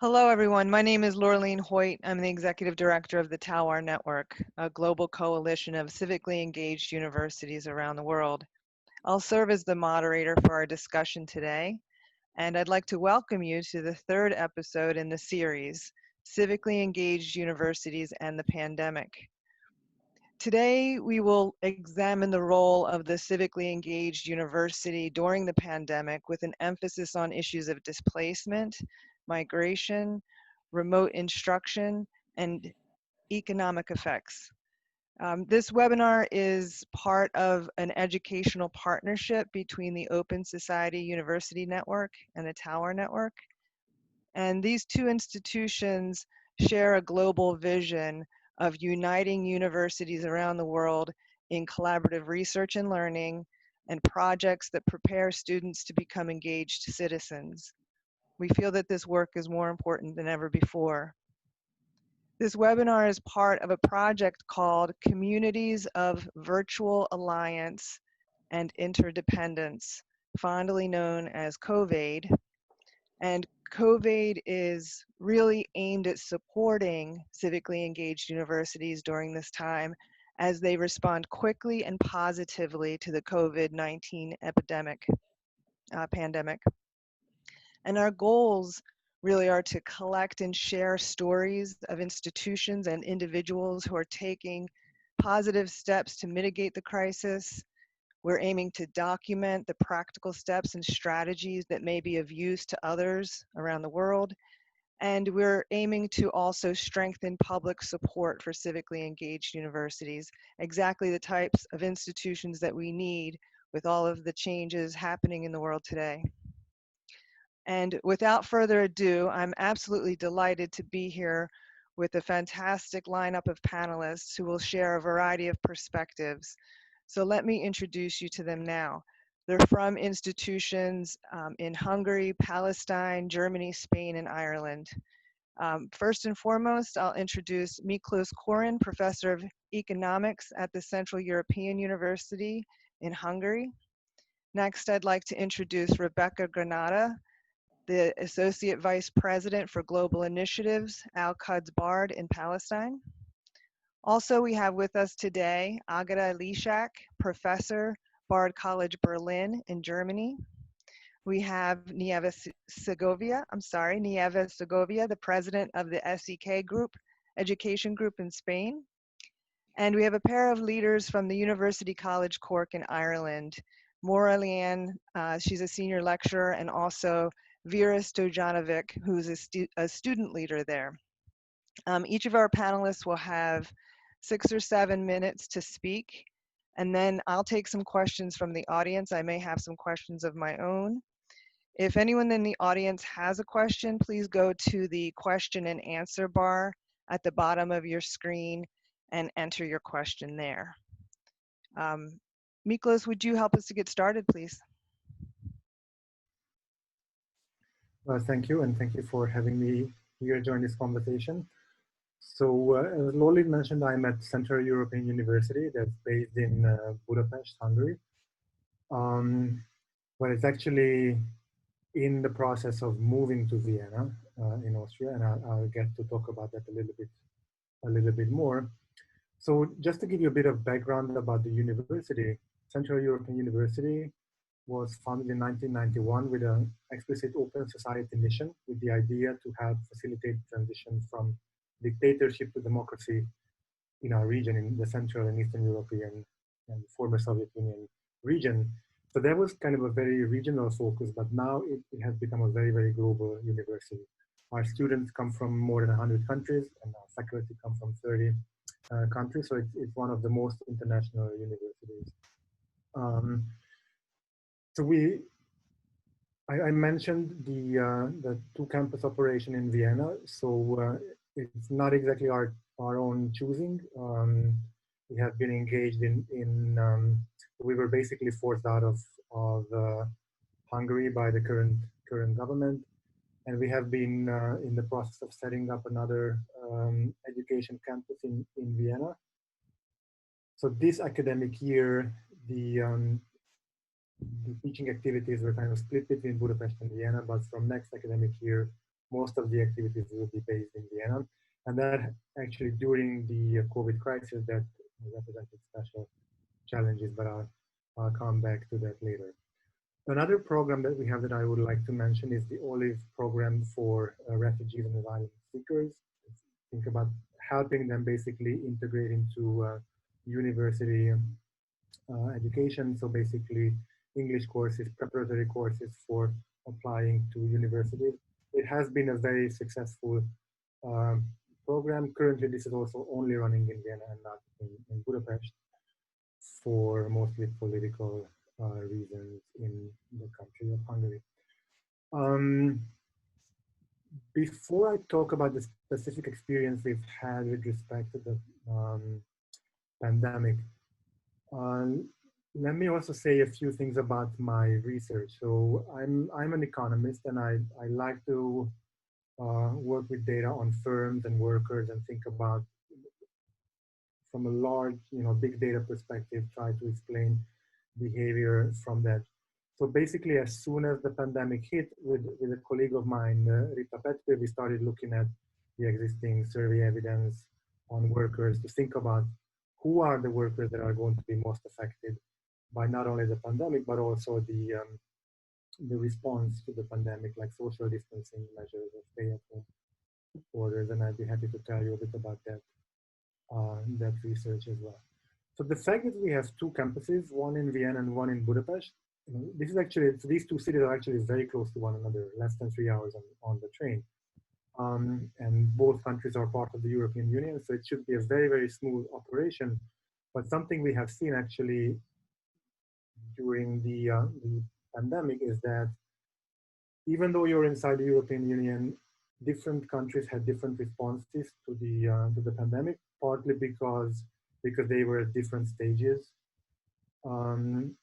Hello, everyone. My name is Laureline Hoyt. I'm the Executive Director of the TAWAR Network, a global coalition of civically engaged universities around the world. I'll serve as the moderator for our discussion today, and I'd like to welcome you to the third episode in the series, Civically Engaged Universities and the Pandemic. Today, we will examine the role of the civically engaged university during the pandemic with an emphasis on issues of displacement, migration, remote instruction, and economic effects. This webinar is part of an educational partnership between the Open Society University Network and the TAWAR Network. And these two institutions share a global vision of uniting universities around the world in collaborative research and learning and projects that prepare students to become engaged citizens. We feel that this work is more important than ever before. This webinar is part of a project called Communities of Virtual Alliance and Interdependence, fondly known as COVAID. And COVAID is really aimed at supporting civically engaged universities during this time as they respond quickly and positively to the COVID-19 pandemic. And our goals really are to collect and share stories of institutions and individuals who are taking positive steps to mitigate the crisis. We're aiming to document the practical steps and strategies that may be of use to others around the world. And we're aiming to also strengthen public support for civically engaged universities, exactly the types of institutions that we need with all of the changes happening in the world today. And without further ado, I'm absolutely delighted to be here with a fantastic lineup of panelists who will share a variety of perspectives. So let me introduce you to them now. They're from institutions in Hungary, Palestine, Germany, Spain, and Ireland. First and foremost, I'll introduce Miklos Korin, Professor of Economics at the Central European University in Hungary. Next, I'd like to introduce Rebecca Granata, the Associate Vice President for Global Initiatives, Al-Quds Bard in Palestine. Also, we have with us today Agata Lishak, Professor, Bard College Berlin in Germany. We have Nieves Segovia, the President of the SEK Group, Education Group in Spain. And we have a pair of leaders from the University College Cork in Ireland. Maura Leanne, she's a senior lecturer, and also Vera Stojanovic, who's a student leader there. Each of our panelists will have 6 or 7 minutes to speak, and then I'll take some questions from the audience. I may have some questions of my own. If anyone in the audience has a question, please go to the question and answer bar at the bottom of your screen and enter your question there. Miklos, would you help us to get started, please? Thank you, and thank you for having me here during this conversation. So, as Lolly mentioned, I'm at Central European University that's based in Budapest, Hungary. But it's actually in the process of moving to Vienna in Austria, and I'll get to talk about that a little bit more. So, just to give you a bit of background about the university, Central European University was founded in 1991 with an explicit open society mission with the idea to help facilitate transition from dictatorship to democracy in our region, in the Central and Eastern European and former Soviet Union region. So that was kind of a very regional focus, but now it has become a very, very global university. Our students come from more than 100 countries, and our faculty come from 30 countries, so it's one of the most international universities. So I mentioned the two-campus operation in Vienna. So it's not exactly our own choosing. We have been engaged we were basically forced out of Hungary by the current government, and we have been in the process of setting up another education campus in Vienna. So this academic year, the teaching activities were kind of split between Budapest and Vienna, but from next academic year, most of the activities will be based in Vienna. And that actually during the COVID crisis that represented special challenges, but I'll come back to that later. Another program that we have that I would like to mention is the OLIVE program for refugees and asylum seekers. Think about helping them basically integrate into university education. So basically, English courses, preparatory courses for applying to universities. It has been a very successful um, program. Currently, this is also only running in Vienna and not in Budapest for mostly political reasons in the country of Hungary. Um, Before I talk about the specific experience we've had with respect to the pandemic, uh, let me also say a few things about my research. So I'm an economist, and I like to work with data on firms and workers and think about from a large, big data perspective, try to explain behavior from that. So basically, as soon as the pandemic hit, with a colleague of mine, Rita Petve, we started looking at the existing survey evidence on workers to think about who are the workers that are going to be most affected by not only the pandemic, but also the response to the pandemic, like social distancing measures or stay-at-home orders. And I'd be happy to tell you a bit about that research as well. So the fact that we have two campuses, one in Vienna and one in Budapest, this is actually, so these two cities are actually very close to one another, less than 3 hours on the train. And both countries are part of the European Union, so it should be a very, very smooth operation. But something we have seen actually during the pandemic is that even though you're inside the European Union, different countries had different responses to the pandemic, partly because they were at different stages, um,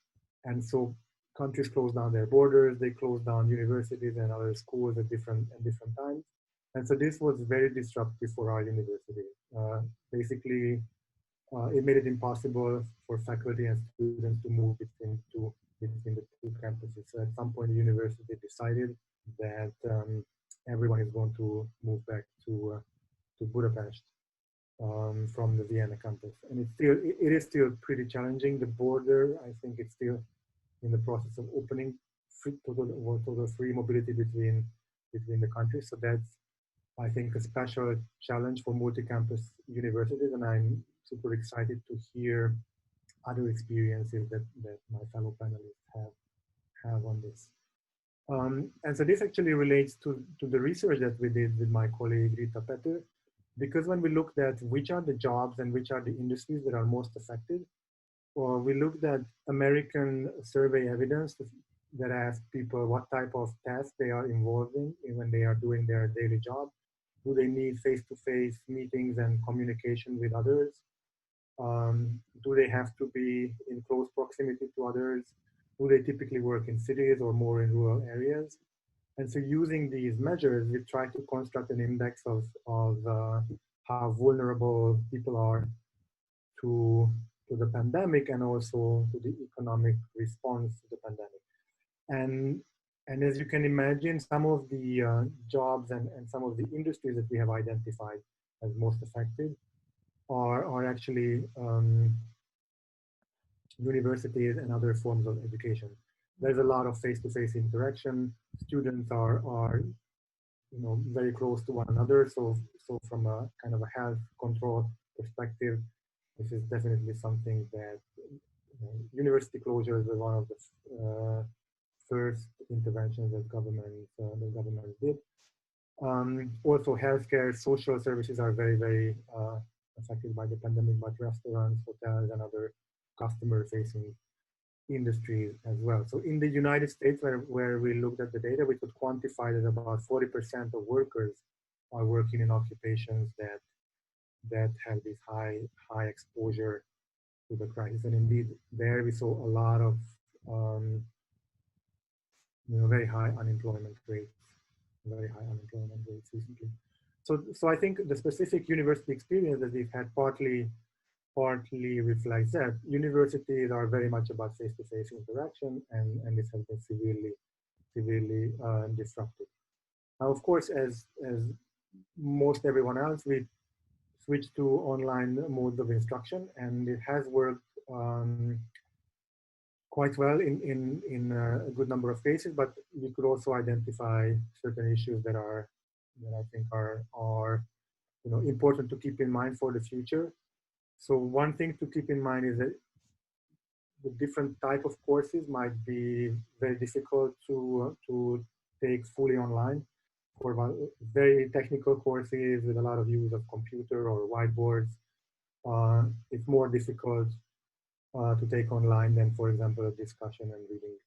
and so countries closed down their borders, they closed down universities and other schools at different times, and so this was very disruptive for our university. Basically, it made it impossible for faculty and students to move between the two campuses. So at some point, the university decided that everyone is going to move back to Budapest from the Vienna campus, and it is still pretty challenging. The border, I think, it's still in the process of opening total free mobility between the countries. So that's, I think, a special challenge for multi-campus universities, and I'm super excited to hear other experiences that my fellow panelists have on this. And so this actually relates to the research that we did with my colleague Rita Petter, because when we looked at which are the jobs and which are the industries that are most affected, or we looked at American survey evidence that asked people what type of tasks they are involved in when they are doing their daily job. Do they need face-to-face meetings and communication with others? Do they have to be in close proximity to others? Do they typically work in cities or more in rural areas? And so using these measures, we try to construct an index of how vulnerable people are to, to the pandemic and also to the economic response to the pandemic. And as you can imagine, some of the jobs and some of the industries that we have identified as most affected are actually universities and other forms of education. There's a lot of face-to-face interaction. Students are very close to one another. So from a kind of a health control perspective, this is definitely something that university closures were one of the first interventions that the government did. Also, healthcare, social services are very, very affected by the pandemic, but restaurants, hotels, and other customer-facing industries as well. So in the United States, where we looked at the data, we could quantify that about 40% of workers are working in occupations that have this high exposure to the crisis. And indeed, there we saw a lot of very high unemployment rates, recently. So I think the specific university experience that we've had partly reflects that universities are very much about face-to-face interaction, and this has been severely disrupted. Now, of course, as most everyone else, we switched to online modes of instruction, and it has worked quite well in a good number of cases. But we could also identify certain issues that I think are important to keep in mind for the future. So one thing to keep in mind is that the different type of courses might be very difficult to take fully online. For very technical courses with a lot of use of computer or whiteboards, it's more difficult to take online than, for example, a discussion and reading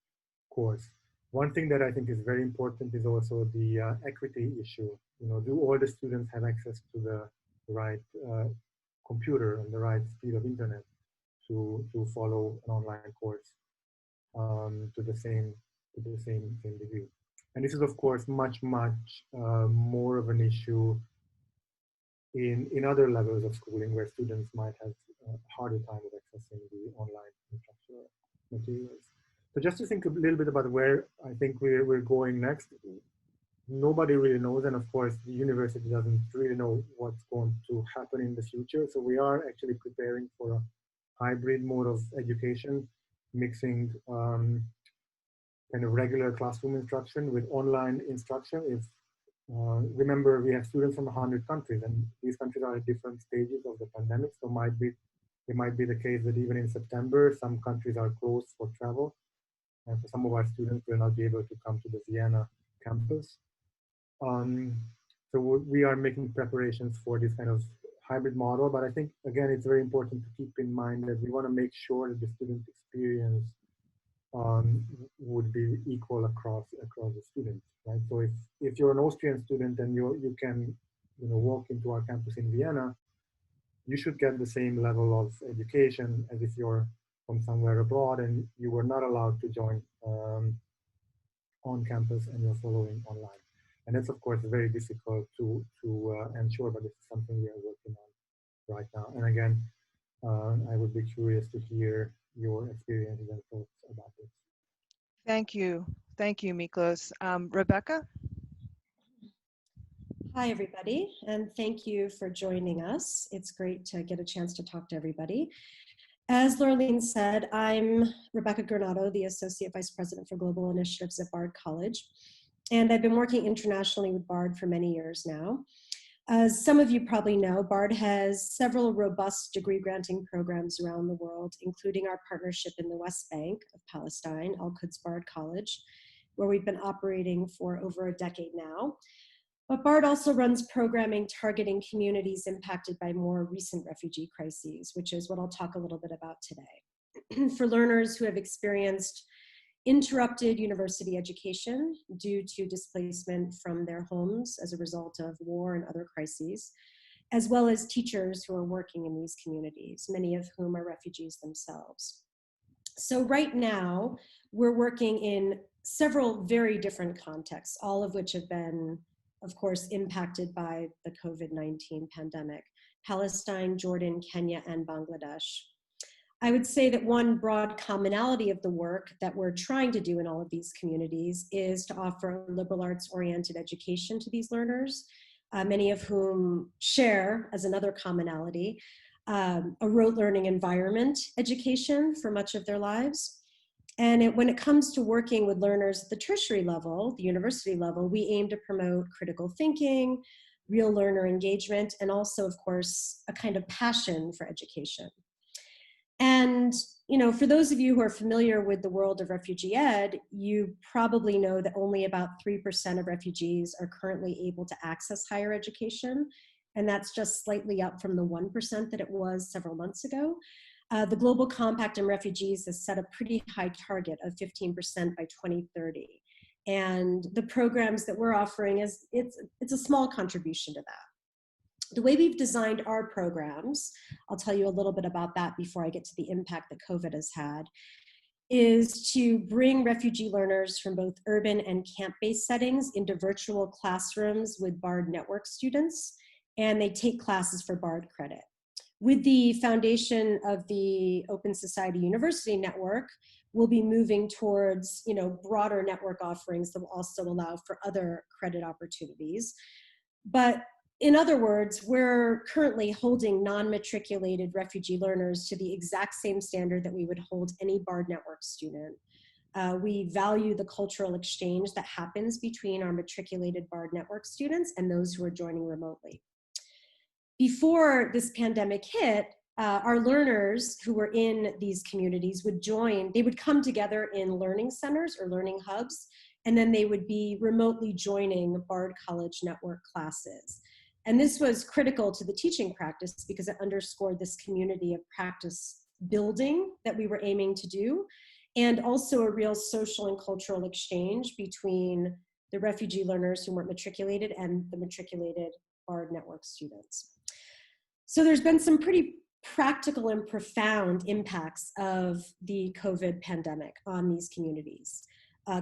course. One thing that I think is very important is also the equity issue. Do all the students have access to the right computer and the right speed of internet to follow an online course to the same degree? And this is, of course, much more of an issue in other levels of schooling where students might have a harder time of accessing the online instructional materials. So just to think a little bit about where I think we're going next, nobody really knows. And of course, the university doesn't really know what's going to happen in the future. So we are actually preparing for a hybrid mode of education, mixing kind of regular classroom instruction with online instruction. If remember, we have students from 100 countries, and these countries are at different stages of the pandemic. So it might be the case that even in September, some countries are closed for travel, and for some of our students will not be able to come to the Vienna campus. So we are making preparations for this kind of hybrid model. But I think, again, it's very important to keep in mind that we want to make sure that the student experience would be equal across the students, right? So if you're an Austrian student and you can walk into our campus in Vienna, you should get the same level of education as if you're from somewhere abroad and you were not allowed to join on campus and you're following online. And that's, of course, very difficult to ensure, but this is something we are working on right now. And again, I would be curious to hear your experiences and thoughts about this. Thank you. Thank you, Miklos. Rebecca? Hi, everybody, and thank you for joining us. It's great to get a chance to talk to everybody. As Laureline said, I'm Rebecca Corrado, the Associate Vice President for Global Initiatives at Bard College, and I've been working internationally with Bard for many years now. As some of you probably know, Bard has several robust degree granting programs around the world, including our partnership in the West Bank of Palestine, Al-Quds Bard College, where we've been operating for over a decade now. But Bard also runs programming targeting communities impacted by more recent refugee crises, which is what I'll talk a little bit about today. For learners who have experienced interrupted university education due to displacement from their homes as a result of war and other crises, as well as teachers who are working in these communities, many of whom are refugees themselves. So right now, we're working in several very different contexts, all of which have been, of course, impacted by the COVID-19 pandemic: Palestine, Jordan, Kenya, and Bangladesh. I would say that one broad commonality of the work that we're trying to do in all of these communities is to offer liberal arts-oriented education to these learners, many of whom share, as another commonality, a rote learning environment education for much of their lives. And when it comes to working with learners at the tertiary level, the university level, we aim to promote critical thinking, real learner engagement, and also, of course, a kind of passion for education. And, for those of you who are familiar with the world of refugee ed, you probably know that only about 3% of refugees are currently able to access higher education. And that's just slightly up from the 1% that it was several months ago. The Global Compact on Refugees has set a pretty high target of 15% by 2030. And the programs that we're offering it's a small contribution to that. The way we've designed our programs, I'll tell you a little bit about that before I get to the impact that COVID has had, is to bring refugee learners from both urban and camp-based settings into virtual classrooms with Bard Network students, and they take classes for Bard credit. With the foundation of the Open Society University Network, we'll be moving towards, broader network offerings that will also allow for other credit opportunities. But in other words, we're currently holding non-matriculated refugee learners to the exact same standard that we would hold any BARD network student. We value the cultural exchange that happens between our matriculated BARD network students and those who are joining remotely. Before this pandemic hit, our learners who were in these communities they would come together in learning centers or learning hubs, and then they would be remotely joining BARD College Network classes. And this was critical to the teaching practice because it underscored this community of practice building that we were aiming to do, and also a real social and cultural exchange between the refugee learners who weren't matriculated and the matriculated BARD network students. So there's been some pretty practical and profound impacts of the COVID pandemic on these communities.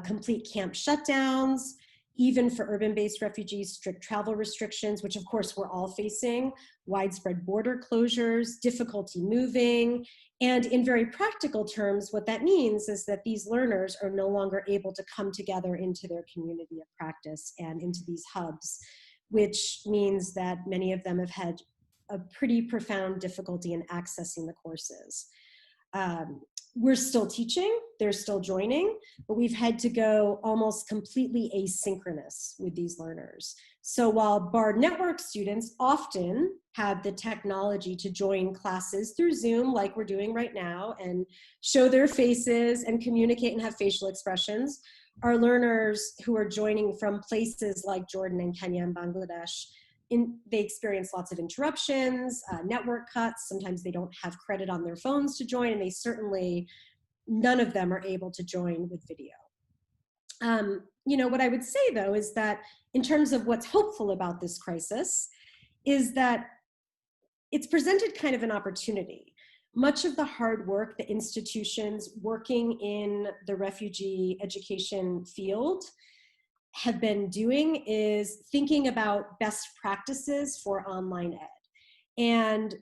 Complete camp shutdowns, even for urban-based refugees, strict travel restrictions, which of course we're all facing, widespread border closures, difficulty moving, and in very practical terms, what that means is that these learners are no longer able to come together into their community of practice and into these hubs, which means that many of them have had a pretty profound difficulty in accessing the courses. We're still teaching, they're still joining, but we've had to go almost completely asynchronous with these learners. So while BARD network students often have the technology to join classes through Zoom like we're doing right now and show their faces and communicate and have facial expressions, our learners who are joining from places like Jordan and Kenya and Bangladesh, they experience lots of interruptions, network cuts. Sometimes they don't have credit on their phones to join, and none of them are able to join with video. What I would say though is that in terms of what's hopeful about this crisis is that it's presented kind of an opportunity. Much of the hard work that institutions working in the refugee education field have been doing is thinking about best practices for online ed. And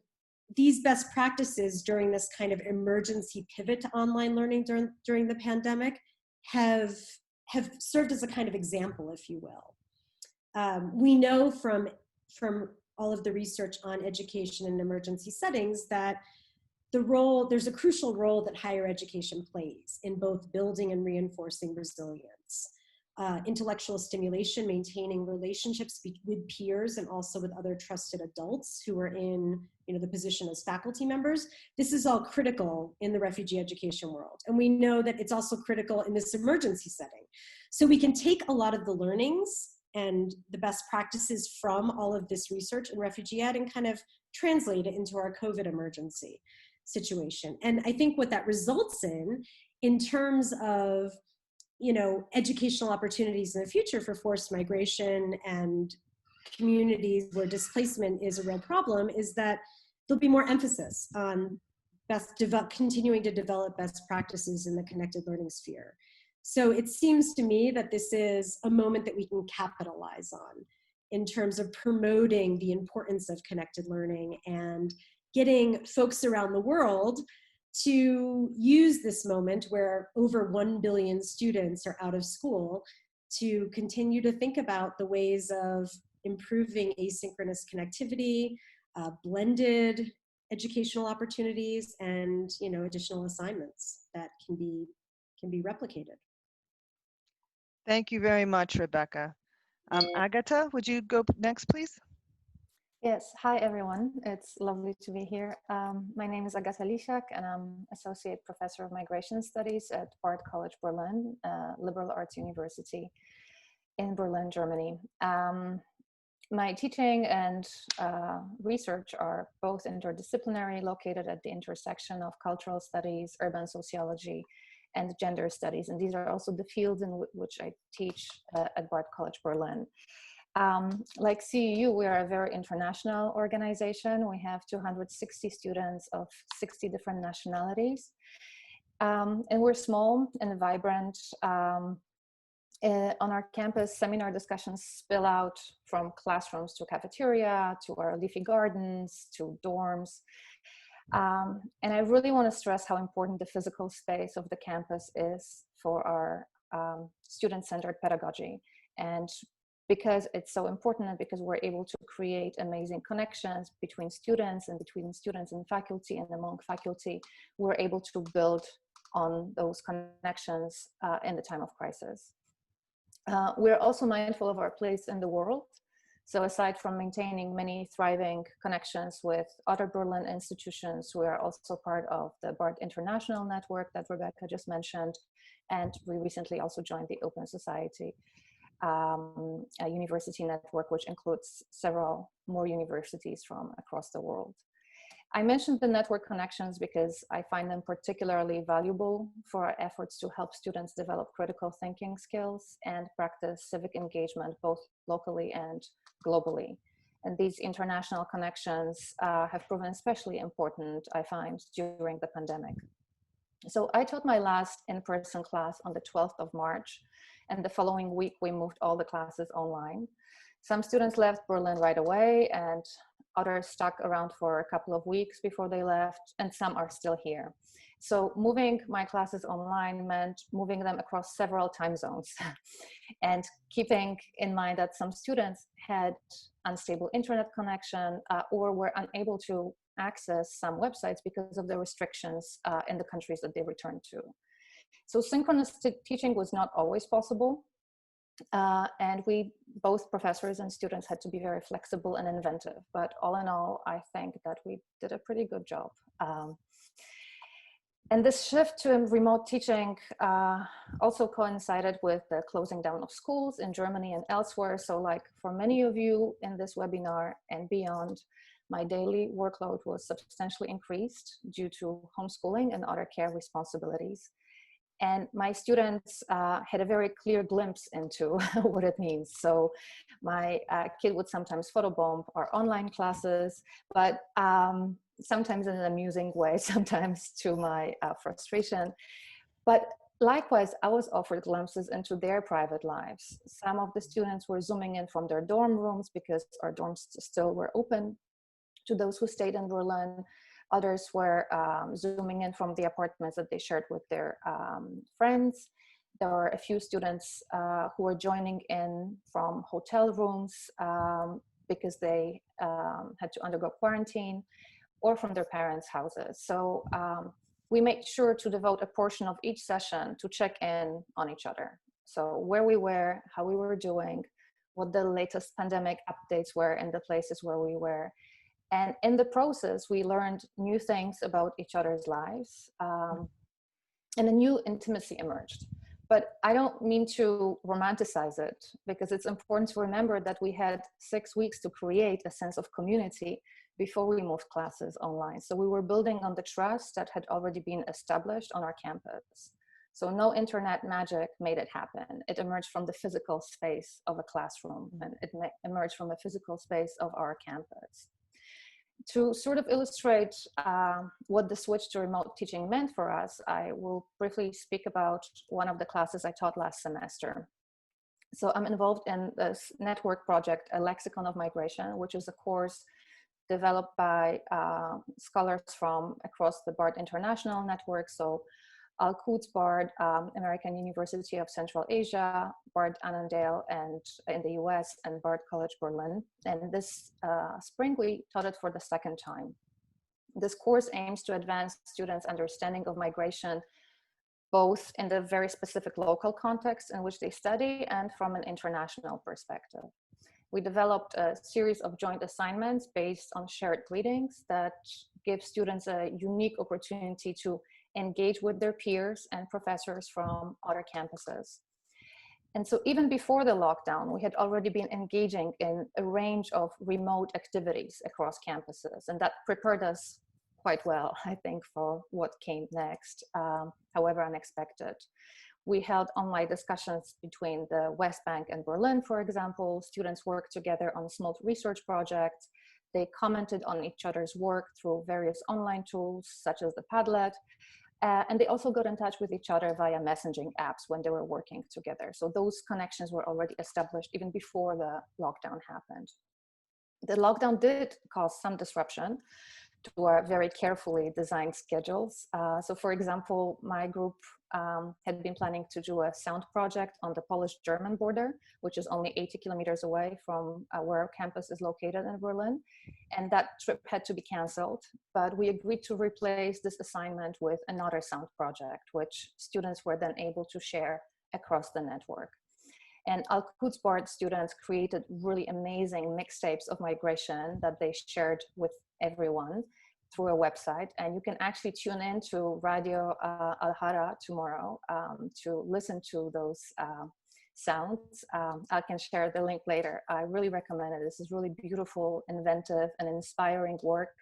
these best practices during this kind of emergency pivot to online learning during the pandemic have served as a kind of example, if you will. We know from all of the research on education in emergency settings that there's a crucial role that higher education plays in both building and reinforcing resilience. Intellectual stimulation, maintaining relationships with peers and also with other trusted adults who are in the position as faculty members. This is all critical in the refugee education world. And we know that it's also critical in this emergency setting. So we can take a lot of the learnings and the best practices from all of this research in refugee ed and kind of translate it into our COVID emergency situation. And I think what that results in terms of educational opportunities in the future for forced migration and communities where displacement is a real problem is that there'll be more emphasis on continuing to develop best practices in the connected learning sphere. So it seems to me that this is a moment that we can capitalize on in terms of promoting the importance of connected learning and getting folks around the world to use this moment where over 1 billion students are out of school to continue to think about the ways of improving asynchronous connectivity, blended educational opportunities, and additional assignments that can be replicated. Thank you very much, Rebecca. Agata, would you go next, please? Yes, hi everyone. It's lovely to be here. My name is Agata Lishak and I'm Associate Professor of Migration Studies at BARD College Berlin, Liberal Arts University in Berlin, Germany. My teaching and research are both interdisciplinary, located at the intersection of cultural studies, urban sociology, and gender studies. And these are also the fields in which I teach at BARD College Berlin. Like CEU, we are a very international organization. We have 260 students of 60 different nationalities. And we're small and vibrant. On our campus, seminar discussions spill out from classrooms to cafeteria, to our leafy gardens, to dorms. And I really want to stress how important the physical space of the campus is for our student-centered pedagogy. And because it's so important, and because we're able to create amazing connections between students and faculty and among faculty, we're able to build on those connections in the time of crisis. We're also mindful of our place in the world. So aside from maintaining many thriving connections with other Berlin institutions, we are also part of the BART International network that Rebecca just mentioned. And we recently also joined the Open Society a university network, which includes several more universities from across the world. I mentioned the network connections because I find them particularly valuable for our efforts to help students develop critical thinking skills and practice civic engagement, both locally and globally. And these international connections have proven especially important, I find, during the pandemic. So I taught my last in-person class on the 12th of March, and the following week we moved all the classes online. Some students left Berlin right away, and others stuck around for a couple of weeks before they left, and some are still here. So moving my classes online meant moving them across several time zones and keeping in mind that some students had unstable internet connection or were unable to access some websites because of the restrictions in the countries that they returned to. So synchronous teaching was not always possible. And we, both professors and students, had to be very flexible and inventive. But all in all, I think that we did a pretty good job. And this shift to remote teaching also coincided with the closing down of schools in Germany and elsewhere. So like for many of you in this webinar and beyond, my daily workload was substantially increased due to homeschooling and other care responsibilities. And my students had a very clear glimpse into what it means. So my kid would sometimes photobomb our online classes, but sometimes in an amusing way, sometimes to my frustration. But likewise, I was offered glimpses into their private lives. Some of the students were zooming in from their dorm rooms because our dorms still were open to those who stayed in Berlin. Others were zooming in from the apartments that they shared with their friends. There were a few students who were joining in from hotel rooms because they had to undergo quarantine, or from their parents' houses. So we made sure to devote a portion of each session to check in on each other. So where we were, how we were doing, what the latest pandemic updates were in the places where we were. And in the process, we learned new things about each other's lives, and a new intimacy emerged. But I don't mean to romanticize it, because it's important to remember that we had 6 weeks to create a sense of community before we moved classes online. So we were building on the trust that had already been established on our campus. So no internet magic made it happen. It emerged from the physical space of a classroom, and it emerged from a physical space of our campus. To sort of illustrate what the switch to remote teaching meant for us, I will briefly speak about one of the classes I taught last semester. So I'm involved in this network project, a Lexicon of Migration, which is a course developed by scholars from across the BART International network. So Al-Quds BART, American University of Central Asia, BART Annandale and in the US, and BART College Berlin. And this spring we taught it for the second time. This course aims to advance students' understanding of migration, both in the very specific local context in which they study and from an international perspective. We developed a series of joint assignments based on shared readings that give students a unique opportunity to engage with their peers and professors from other campuses. And so even before the lockdown, we had already been engaging in a range of remote activities across campuses, and that prepared us quite well, I think, for what came next, however unexpected. We held online discussions between the West Bank and Berlin, for example. Students worked together on small research projects. They commented on each other's work through various online tools, such as the Padlet. And they also got in touch with each other via messaging apps when they were working together. So those connections were already established even before the lockdown happened. The lockdown did cause some disruption to our very carefully designed schedules. So for example, my group had been planning to do a sound project on the Polish-German border, which is only 80 kilometers away from where our campus is located in Berlin. And that trip had to be canceled, but we agreed to replace this assignment with another sound project, which students were then able to share across the network. And Al-Quds BART students created really amazing mixtapes of migration that they shared with everyone through a website. And you can actually tune in to Radio Al-Hara tomorrow to listen to those sounds. I can share the link later. I really recommend it. This is really beautiful, inventive, and inspiring work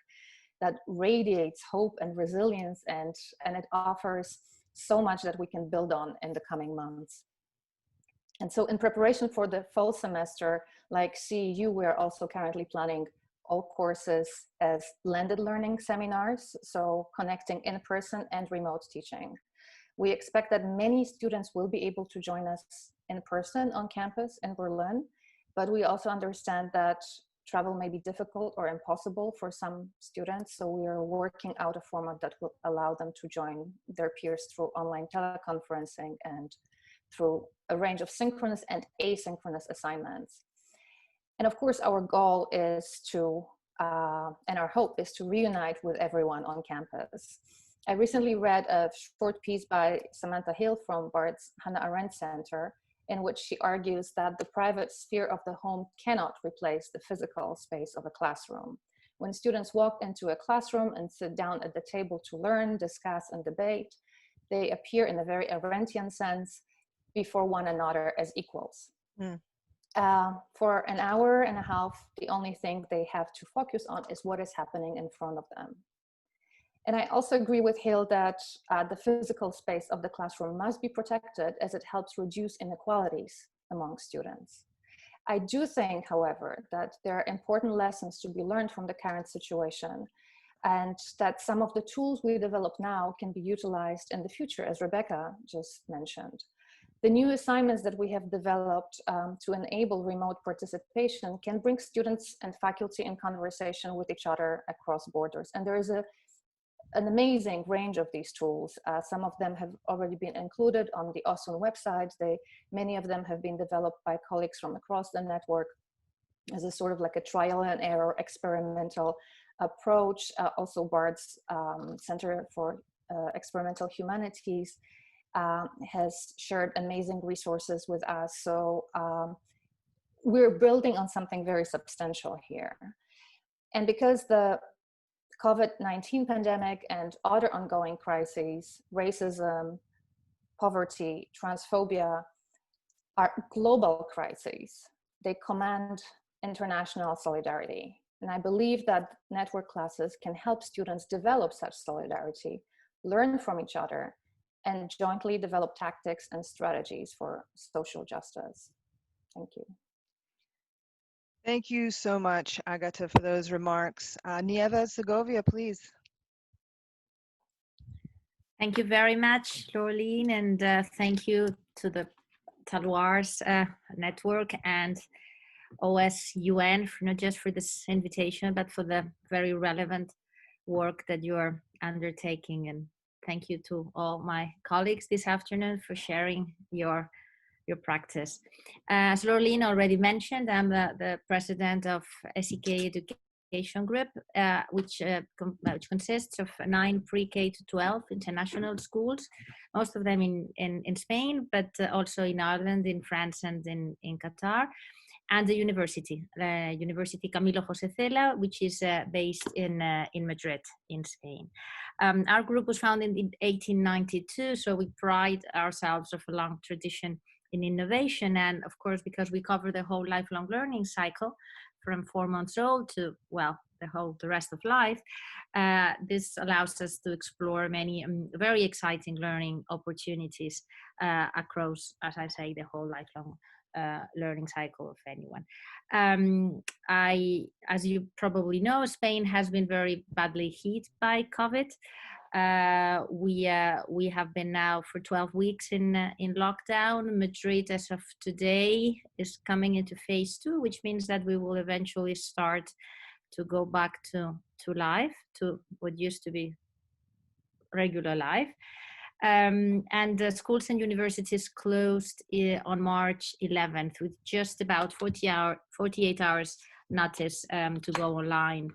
that radiates hope and resilience, and it offers so much that we can build on in the coming months. And so in preparation for the fall semester, like CEU, we're also currently planning all courses as blended learning seminars, so connecting in-person and remote teaching. We expect that many students will be able to join us in person on campus in Berlin, but we also understand that travel may be difficult or impossible for some students, so we are working out a format that will allow them to join their peers through online teleconferencing and through a range of synchronous and asynchronous assignments. And of course, our goal is to, and our hope is to reunite with everyone on campus. I recently read a short piece by Samantha Hill from BART's Hannah Arendt Center, in which she argues that the private sphere of the home cannot replace the physical space of a classroom. When students walk into a classroom and sit down at the table to learn, discuss, and debate, they appear in a very Arendtian sense before one another as equals. For an hour and a half, the only thing they have to focus on is what is happening in front of them. And I also agree with Hill that the physical space of the classroom must be protected, as it helps reduce inequalities among students. I do think, however, that there are important lessons to be learned from the current situation, and that some of the tools we develop now can be utilized in the future, as Rebecca just mentioned. The new assignments that we have developed to enable remote participation can bring students and faculty in conversation with each other across borders. And there is an amazing range of these tools. Some of them have already been included on the OSUN website. Many of them have been developed by colleagues from across the network as a sort of like a trial and error experimental approach. Also BART's Center for Experimental Humanities has shared amazing resources with us. So we're building on something very substantial here. And because the COVID-19 pandemic and other ongoing crises, racism, poverty, transphobia, are global crises, they command international solidarity. And I believe that network classes can help students develop such solidarity, learn from each other, and jointly develop tactics and strategies for social justice. Thank you. Thank you so much, Agata, for those remarks. Nieva Segovia, please. Thank you very much, Laureline, and thank you to the Talwars network and OSUN, for not just for this invitation, but for the very relevant work that you are undertaking. And thank you to all my colleagues this afternoon for sharing your practice. As Laureline already mentioned, I'm the president of SEK Education Group, which consists of 9 pre-K to 12 international schools, most of them in Spain, but also in Ireland, in France, and in Qatar, and the University Camilo José Cela, which is based in Madrid, in Spain. Our group was founded in 1892, so we pride ourselves of a long tradition in innovation, and of course, because we cover the whole lifelong learning cycle from 4 months old to, well, the rest of life, this allows us to explore many very exciting learning opportunities across, as I say, the whole lifelong learning cycle of anyone. As you probably know, Spain has been very badly hit by COVID. We have been now for 12 weeks in lockdown. Madrid, as of today, is coming into phase 2, which means that we will eventually start to go back to life, to what used to be regular life. And schools and universities closed on March 11th with just about 48 hours notice to go online.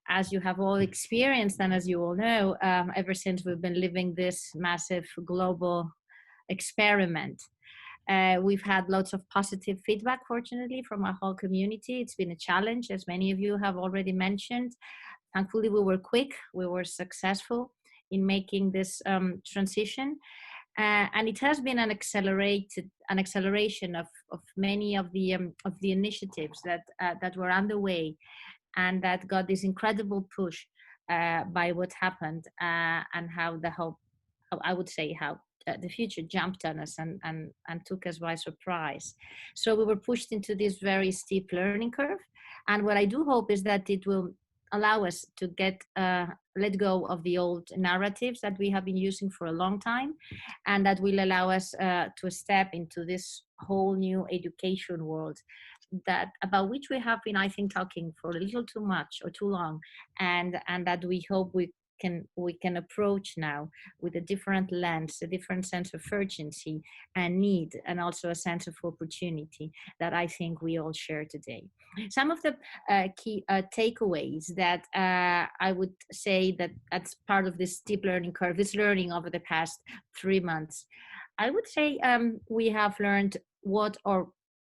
As you have all experienced, and as you all know, ever since we've been living this massive global experiment, we've had lots of positive feedback, fortunately, from our whole community. It's been a challenge, as many of you have already mentioned. Thankfully, we were quick, we were successful in making this transition. And it has been an acceleration of many of the initiatives that were underway, and that got this incredible push by what happened, and how I would say how the future jumped on us and took us by surprise. So we were pushed into this very steep learning curve. And what I do hope is that it will allow us to let go of the old narratives that we have been using for a long time, and that will allow us to step into this whole new education world about which we have been, I think, talking for a little too much or too long, and that we hope we can approach now with a different lens, a different sense of urgency and need, and also a sense of opportunity that I think we all share today. Some of the key takeaways that I would say that's part of this steep learning curve, this learning over the past 3 months. I would say we have learned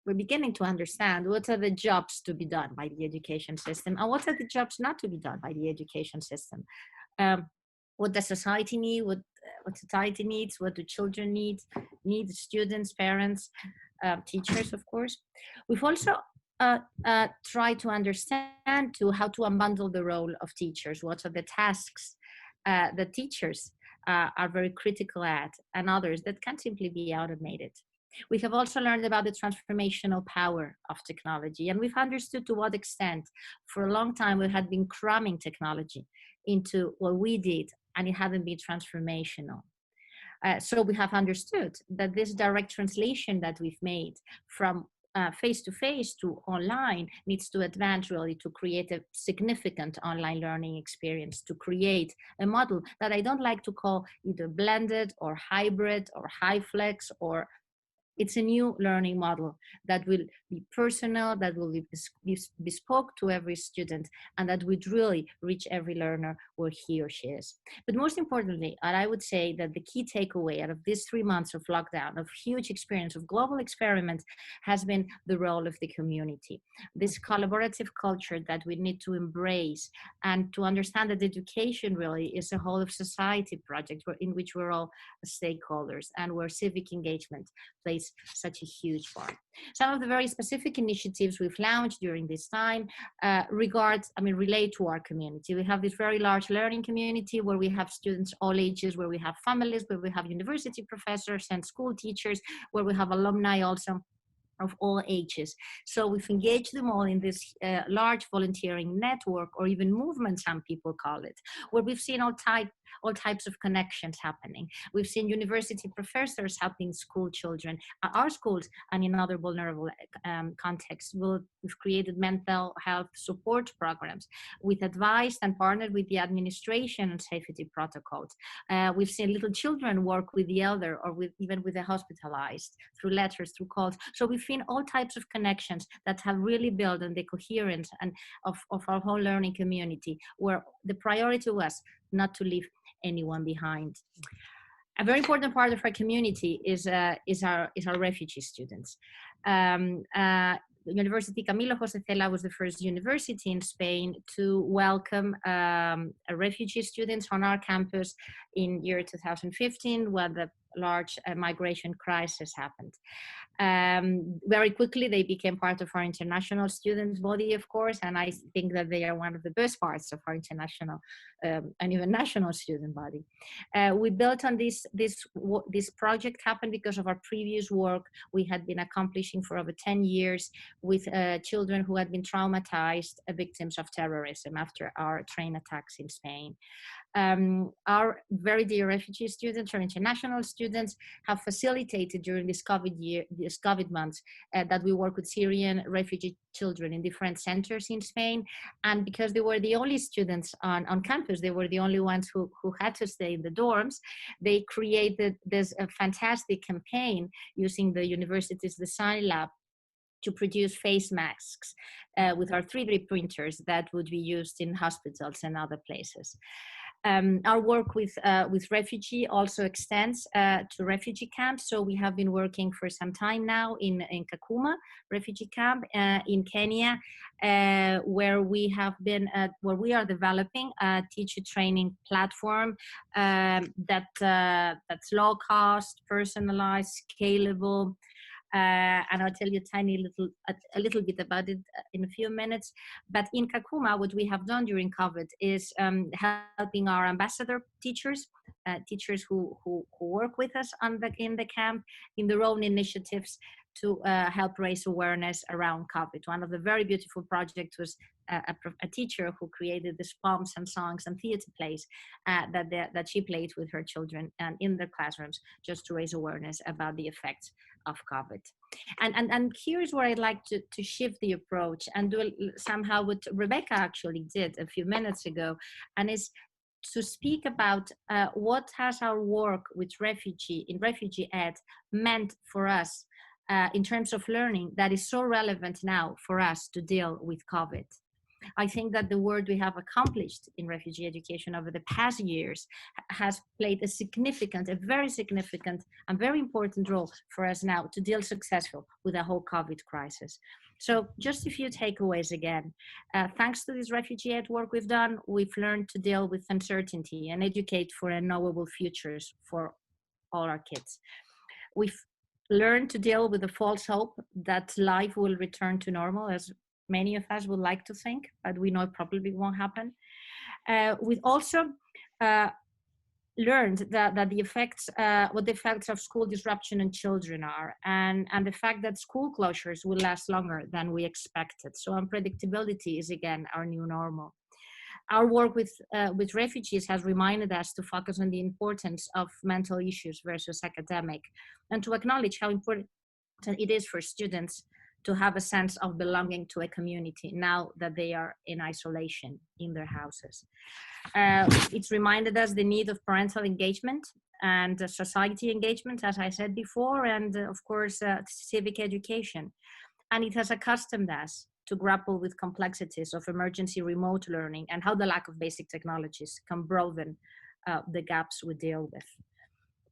we're beginning to understand what are the jobs to be done by the education system, and what are the jobs not to be done by the education system. What does society need, what society needs, what do children need students, parents, teachers, of course. We've also tried to understand how to unbundle the role of teachers. What are the tasks that teachers are very critical at, and others that can simply be automated. We have also learned about the transformational power of technology, and we've understood to what extent for a long time we had been cramming technology into what we did, and it hadn't been transformational. So we have understood that this direct translation that we've made from face-to-face to online needs to advance really to create a significant online learning experience, to create a model that I don't like to call either blended or hybrid or high flex, or it's a new learning model that will be personal, that will be bespoke to every student, and that would really reach every learner where he or she is. But most importantly, and I would say that the key takeaway out of these 3 months of lockdown, of huge experience, of global experiment, has been the role of the community. This collaborative culture that we need to embrace, and to understand that education really is a whole of society project in which we're all stakeholders, and where civic engagement plays such a huge part. Some of the very specific initiatives we've launched during this time relate to our community. We have this very large learning community where we have students all ages, where we have families, where we have university professors and school teachers, where we have alumni also of all ages. So we've engaged them all in this large volunteering network, or even movement, some people call it, where we've seen all types of connections happening. We've seen university professors helping school children, our schools, and in other vulnerable contexts. We've created mental health support programs. We've advised and partnered with the administration on safety protocols. We've seen little children work with the elder, or even with the hospitalized, through letters, through calls. So we've seen all types of connections that have really built on the coherence of our whole learning community, where the priority was not to leave anyone behind. A very important part of our community is our refugee students. University Camilo José Cela was the first university in Spain to welcome refugee students on our campus in year 2015, when the large migration crisis happened. Very quickly, they became part of our international students body, of course, and I think that they are one of the best parts of our international and even national student body. We built on this project happened because of our previous work we had been accomplishing for over 10 years with children who had been traumatized, victims of terrorism after our train attacks in Spain. Our very dear refugee students, or international students, have facilitated during this COVID these COVID months, that we work with Syrian refugee children in different centers in Spain. And because they were the only students on campus, they were the only ones who had to stay in the dorms, they created this fantastic campaign using the university's design lab to produce face masks with our 3D printers that would be used in hospitals and other places. Our work with refugee also extends to refugee camps. So we have been working for some time now in Kakuma refugee camp in Kenya, where we are developing a teacher training platform that's low cost, personalized, scalable. And I'll tell you a little bit about it in a few minutes. But in Kakuma, what we have done during COVID is helping our ambassador teachers, teachers who work with us in the camp, in their own initiatives to help raise awareness around COVID. One of the very beautiful projects was a teacher who created these poems and songs and theater plays that she played with her children and in their classrooms, just to raise awareness about the effects of COVID. And here's where I'd like to shift the approach and do somehow what Rebecca actually did a few minutes ago, and is to speak about what has our work with refugee ed meant for us in terms of learning that is so relevant now for us to deal with COVID. I think that the work we have accomplished in refugee education over the past years has played a very significant and very important role for us now to deal successful with the whole COVID crisis. So just a few takeaways again. Thanks to this refugee ed work we've done, we've learned to deal with uncertainty and educate for unknowable futures for all our kids. We've learned to deal with the false hope that life will return to normal, as many of us would like to think, but we know it probably won't happen. We've also learned that what the effects of school disruption on children are, and the fact that school closures will last longer than we expected. So unpredictability is again our new normal. Our work with refugees has reminded us to focus on the importance of mental issues versus academic, and to acknowledge how important it is for students to have a sense of belonging to a community now that they are in isolation in their houses. It's reminded us the need of parental engagement and society engagement, as I said before, and of course, civic education. And it has accustomed us to grapple with complexities of emergency remote learning and how the lack of basic technologies can broaden the gaps we deal with.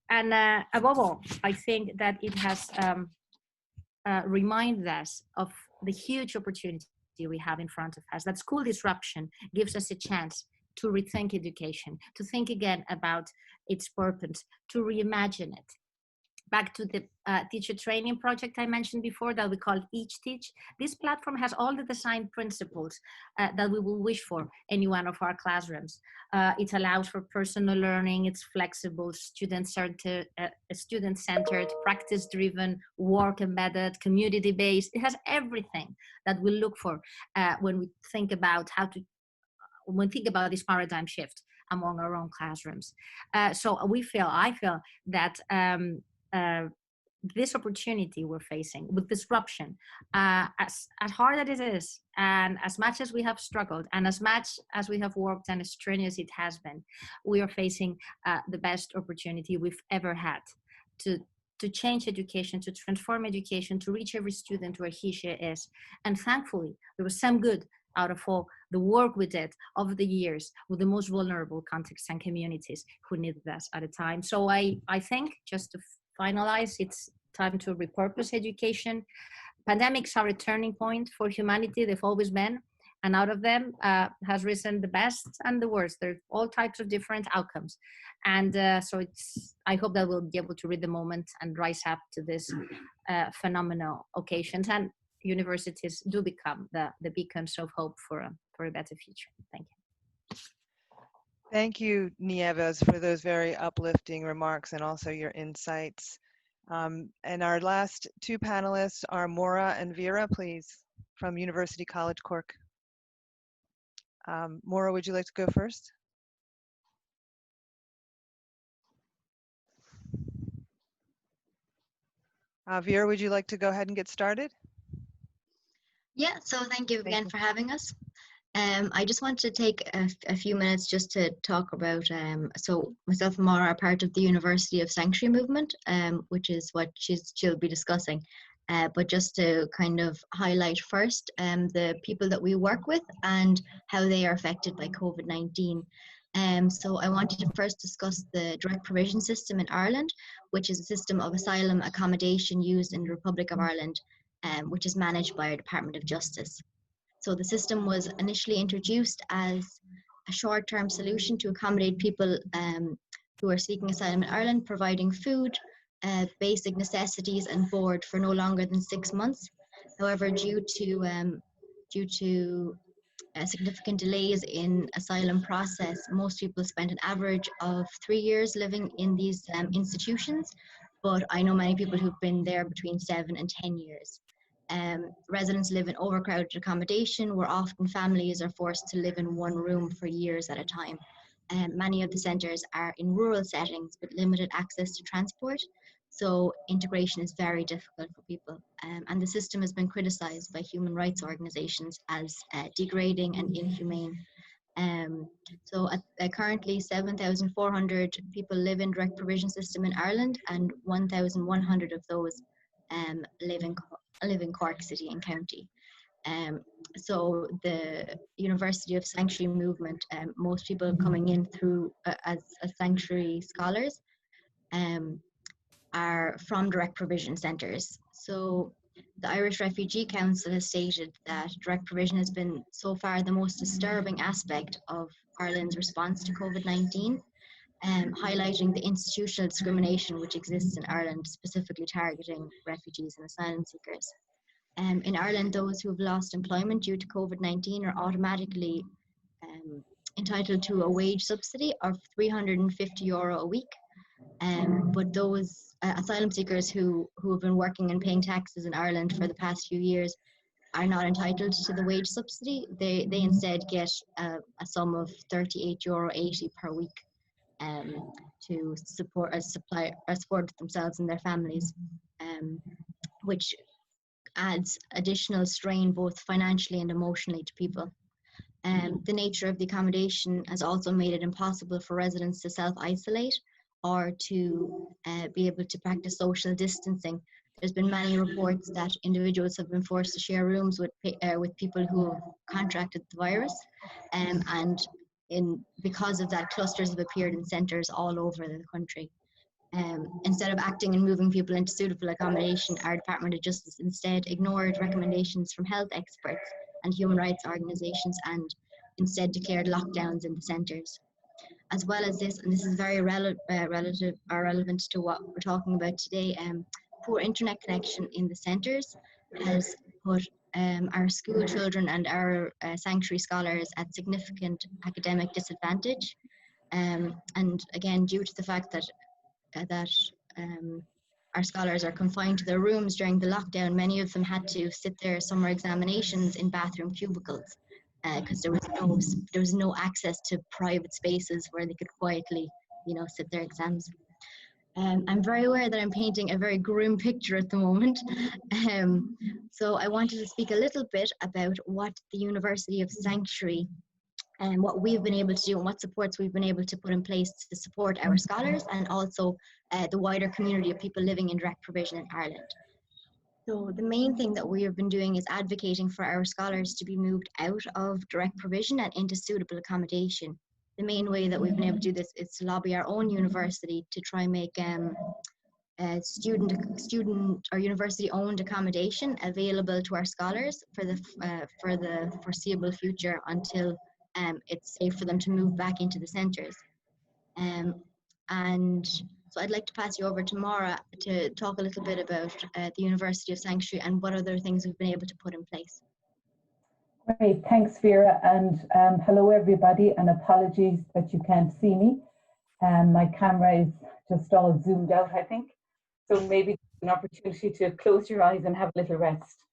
And above all, I think that it has reminded us of the huge opportunity we have in front of us, that school disruption gives us a chance to rethink education, to think again about its purpose, to reimagine it. Back to the teacher training project I mentioned before that we call Each Teach. This platform has all the design principles that we will wish for any one of our classrooms. It allows for personal learning, it's flexible, student-centered, practice-driven, work-embedded, community-based. It has everything that we look for when we think about this paradigm shift among our own classrooms. So I feel that this opportunity we're facing with disruption, as hard as it is, and as much as we have struggled, and as much as we have worked and as strenuous it has been, we are facing the best opportunity we've ever had to change education, to transform education, to reach every student where he, she is. And thankfully, there was some good out of all the work we did over the years with the most vulnerable contexts and communities who needed us at a time. So I think, just to finalize, it's time to repurpose education. Pandemics are a turning point for humanity. They've always been, and out of them has risen the best and the worst. There are all types of different outcomes, and so I hope that we'll be able to read the moment and rise up to this phenomenal occasions, and universities do become the beacons of hope for a better future. Thank you. Thank you, Nieves, for those very uplifting remarks and also your insights. And our last two panelists are Maura and Vera, please, from University College Cork. Maura, would you like to go first? Javier, would you like to go ahead and get started? Yeah, so thank you Thank again you. for having us. I just want to take a few minutes just to talk about, so myself and Mara are part of the University of Sanctuary movement, which is what she'll be discussing. But just to kind of highlight first the people that we work with and how they are affected by COVID-19. So I wanted to first discuss the direct provision system in Ireland, which is a system of asylum accommodation used in the Republic of Ireland, which is managed by our Department of Justice. So the system was initially introduced as a short-term solution to accommodate people who are seeking asylum in Ireland, providing food, basic necessities and board for no longer than 6 months. However, due to significant delays in asylum process, most people spent an average of 3 years living in these institutions, but I know many people who've been there between 7 and 10 years. Residents live in overcrowded accommodation where often families are forced to live in one room for years at a time. Many of the centres are in rural settings with limited access to transport, so integration is very difficult for people. And the system has been criticised by human rights organisations as degrading and inhumane. Currently 7,400 people live in direct provision system in Ireland, and 1,100 of those live in Cork City and County. So the University of Sanctuary movement, most people coming in through as sanctuary scholars are from direct provision centres. So the Irish Refugee Council has stated that direct provision has been so far the most disturbing aspect of Ireland's response to COVID-19, highlighting the institutional discrimination which exists in Ireland, specifically targeting refugees and asylum seekers. In Ireland, those who have lost employment due to COVID-19 are automatically entitled to a wage subsidy of €350 a week. But those asylum seekers who have been working and paying taxes in Ireland for the past few years are not entitled to the wage subsidy. They instead get a sum of €38.80 per week to support themselves and their families, which adds additional strain both financially and emotionally to people. The nature of the accommodation has also made it impossible for residents to self-isolate or to be able to practice social distancing. There's been many reports that individuals have been forced to share rooms with people who have contracted the virus, and because of that, clusters have appeared in centres all over the country. Instead of acting and moving people into suitable accommodation, our Department of Justice instead ignored recommendations from health experts and human rights organisations and instead declared lockdowns in the centres. As well as this, and this is very relevant to what we're talking about today, poor internet connection in the centres has put our school children and our sanctuary scholars at significant academic disadvantage. And again, due to the fact that our scholars are confined to their rooms during the lockdown, many of them had to sit their summer examinations in bathroom cubicles because there was no access to private spaces where they could quietly, sit their exams. I'm very aware that I'm painting a very grim picture at the moment. So I wanted to speak a little bit about what the University of Sanctuary and what we've been able to do and what supports we've been able to put in place to support our scholars and also the wider community of people living in direct provision in Ireland. So the main thing that we have been doing is advocating for our scholars to be moved out of direct provision and into suitable accommodation. The main way that we've been able to do this is to lobby our own university to try and make student or university-owned accommodation available to our scholars for the foreseeable future until it's safe for them to move back into the centres. And so I'd like to pass you over to Mara to talk a little bit about the University of Sanctuary and what other things we've been able to put in place. Great, thanks Vera, and hello everybody, and apologies that you can't see me. My camera is just all zoomed out, I think. So maybe an opportunity to close your eyes and have a little rest.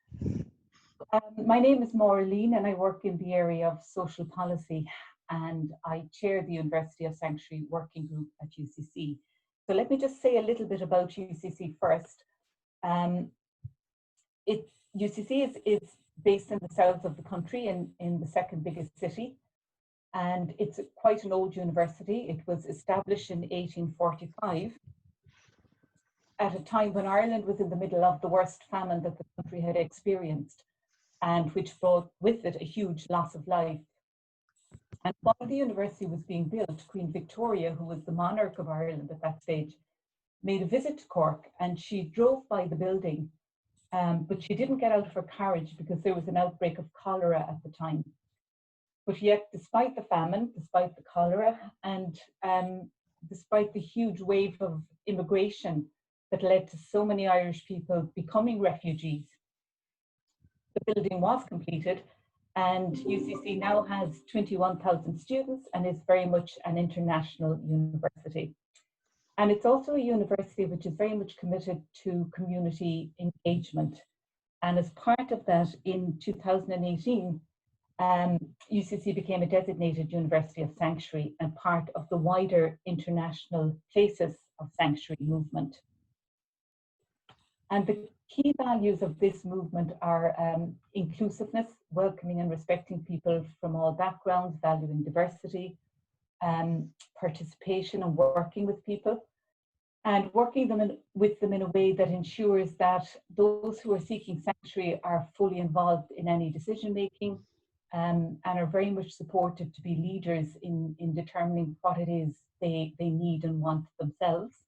My name is Maureen and I work in the area of social policy, and I chair the University of Sanctuary Working Group at UCC. So let me just say a little bit about UCC first. UCC is based in the south of the country in the second biggest city, and it's quite an old university. It was established in 1845 at a time when Ireland was in the middle of the worst famine that the country had experienced, and which brought with it a huge loss of life. And while the university was being built, Queen Victoria, who was the monarch of Ireland at that stage, made a visit to Cork, and she drove by the building, but she didn't get out of her carriage because there was an outbreak of cholera at the time. But yet, despite the famine, despite the cholera, and despite the huge wave of immigration that led to so many Irish people becoming refugees, the building was completed, and UCC now has 21,000 students and is very much an international university. And it's also a university which is very much committed to community engagement. And as part of that, in 2018, UCC became a designated University of Sanctuary and part of the wider international Faces of Sanctuary movement. And the key values of this movement are inclusiveness, welcoming and respecting people from all backgrounds, valuing diversity, participation and working with people, and working with them in a way that ensures that those who are seeking sanctuary are fully involved in any decision making, and are very much supported to be leaders in determining what it is they need and want themselves.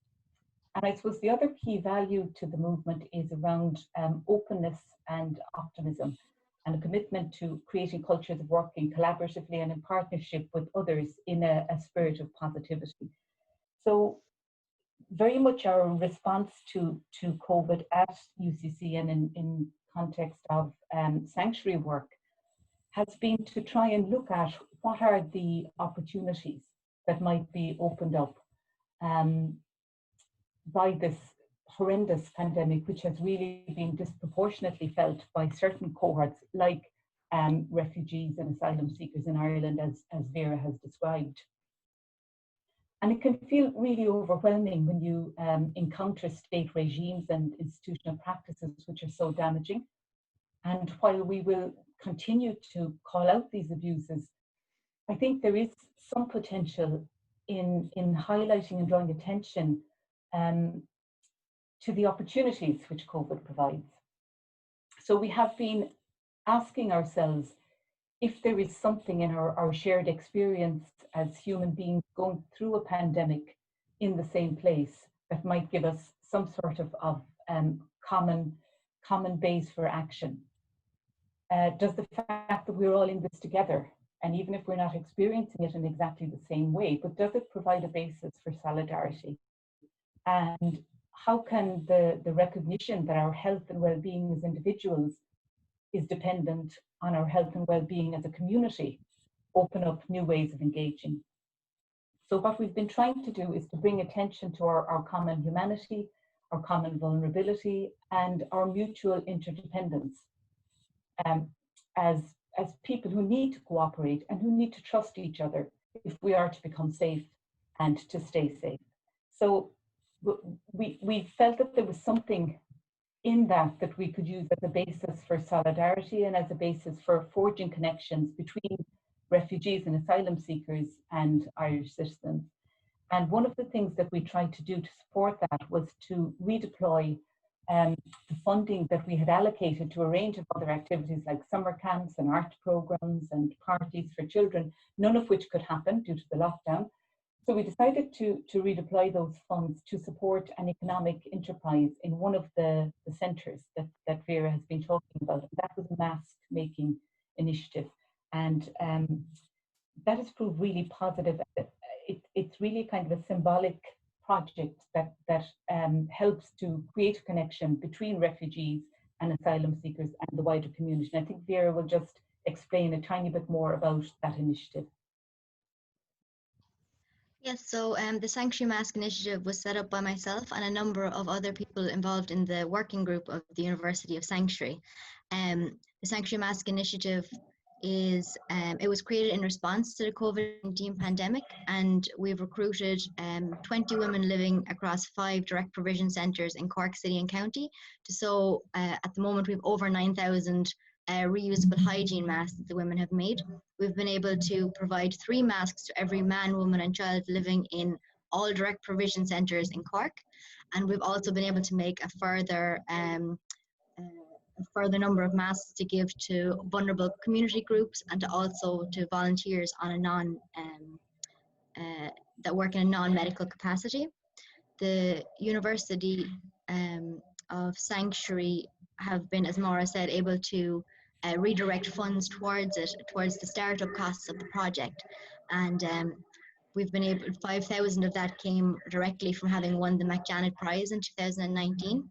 And I suppose the other key value to the movement is around openness and optimism, and a commitment to creating cultures of working collaboratively and in partnership with others in a spirit of positivity. So very much our response to COVID at UCC and in context of sanctuary work has been to try and look at what are the opportunities that might be opened up by this horrendous pandemic, which has really been disproportionately felt by certain cohorts like refugees and asylum seekers in Ireland, as Vera has described. And it can feel really overwhelming when you encounter state regimes and institutional practices which are so damaging. And while we will continue to call out these abuses, I think there is some potential in highlighting and drawing attention to the opportunities which COVID provides. So we have been asking ourselves if there is something in our shared experience as human beings going through a pandemic in the same place that might give us some sort of common base for action. Does the fact that we're all in this together, and even if we're not experiencing it in exactly the same way, but does it provide a basis for solidarity? And how can the recognition that our health and well-being as individuals is dependent on our health and well-being as a community open up new ways of engaging? So what we've been trying to do is to bring attention to our common humanity, our common vulnerability, and our mutual interdependence as people who need to cooperate and who need to trust each other if we are to become safe and to stay safe. So we felt that there was something in that we could use as a basis for solidarity and as a basis for forging connections between refugees and asylum seekers and Irish citizens. And one of the things that we tried to do to support that was to redeploy the funding that we had allocated to a range of other activities like summer camps and art programs and parties for children, none of which could happen due to the lockdown. So we decided to redeploy those funds to support an economic enterprise in one of the centres that Vera has been talking about. That was a mask making initiative. And that has proved really positive. It's really kind of a symbolic project that helps to create a connection between refugees and asylum seekers and the wider community. And I think Vera will just explain a tiny bit more about that initiative. Yes, so the Sanctuary Mask Initiative was set up by myself and a number of other people involved in the working group of the University of Sanctuary. The Sanctuary Mask Initiative is it was created in response to the COVID-19 pandemic, and we've recruited 20 women living across 5 direct provision centres in Cork City and County. So at the moment, we've over 9,000 reusable hygiene masks that the women have made. We've been able to provide 3 masks to every man, woman and child living in all direct provision centres in Cork. And we've also been able to make a further number of masks to give to vulnerable community groups and also to volunteers on a that work in a non-medical capacity. The University of Sanctuary have been, as Maura said, able to redirect funds towards the startup costs of the project. And we've been able, 5,000 of that came directly from having won the McJanet Prize in 2019.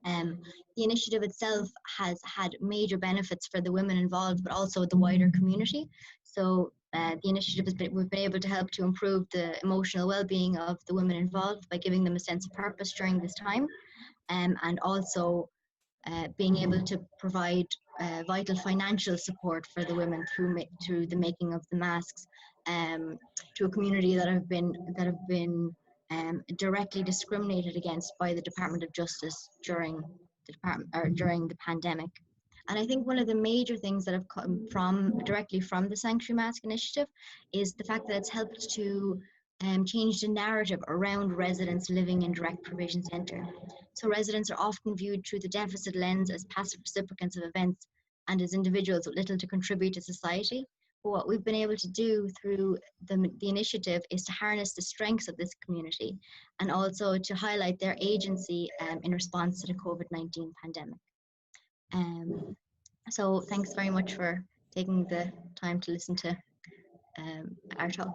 The initiative itself has had major benefits for the women involved, but also the wider community. So the initiative we've been able to help to improve the emotional well-being of the women involved by giving them a sense of purpose during this time, and also being able to provide vital financial support for the women through the making of the masks, to a community that have been directly discriminated against by the Department of Justice during the pandemic. And I think one of the major things that have come directly from the Sanctuary Mask Initiative is the fact that it's helped to change the narrative around residents living in direct provision centre. So residents are often viewed through the deficit lens as passive recipients of events and as individuals with little to contribute to society. But what we've been able to do through the initiative is to harness the strengths of this community and also to highlight their agency in response to the COVID-19 pandemic. So thanks very much for taking the time to listen to our talk.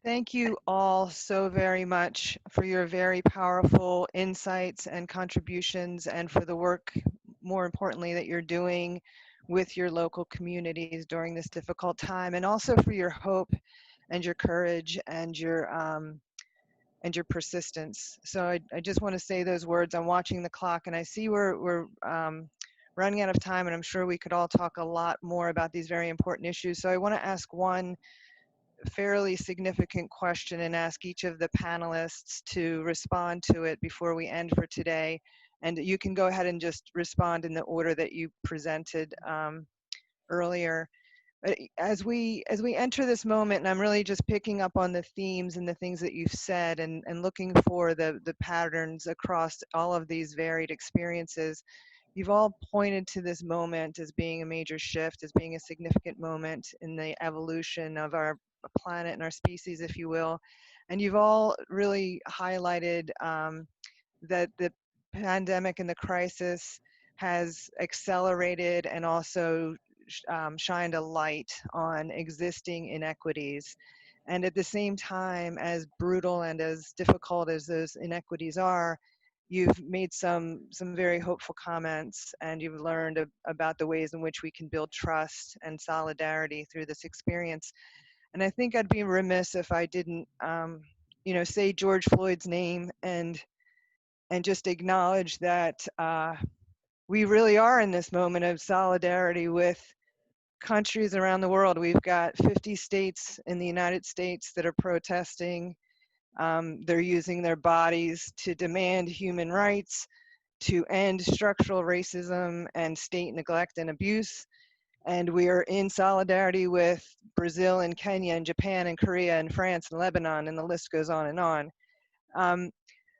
Thank you all so very much for your very powerful insights and contributions, and for the work, more importantly, that you're doing with your local communities during this difficult time, and also for your hope and your courage and your persistence. So I just want to say those words. I'm watching the clock and I see we're running out of time, and I'm sure we could all talk a lot more about these very important issues. So I want to ask one fairly significant question and ask each of the panelists to respond to it before we end for today. And you can go ahead and just respond in the order that you presented earlier. But as we enter this moment, and I'm really just picking up on the themes and the things that you've said, and looking for the patterns across all of these varied experiences, you've all pointed to this moment as being a major shift, as being a significant moment in the evolution of our planet and our species, if you will. And you've all really highlighted that the pandemic and the crisis has accelerated and also shined a light on existing inequities. And at the same time, as brutal and as difficult as those inequities are, you've made some very hopeful comments, and you've learned about the ways in which we can build trust and solidarity through this experience. And I think I'd be remiss if I didn't, say George Floyd's name and just acknowledge that we really are in this moment of solidarity with countries around the world. We've got 50 states in the United States that are protesting. They're using their bodies to demand human rights, to end structural racism and state neglect and abuse. And we are in solidarity with Brazil and Kenya and Japan and Korea and France and Lebanon, and the list goes on and on.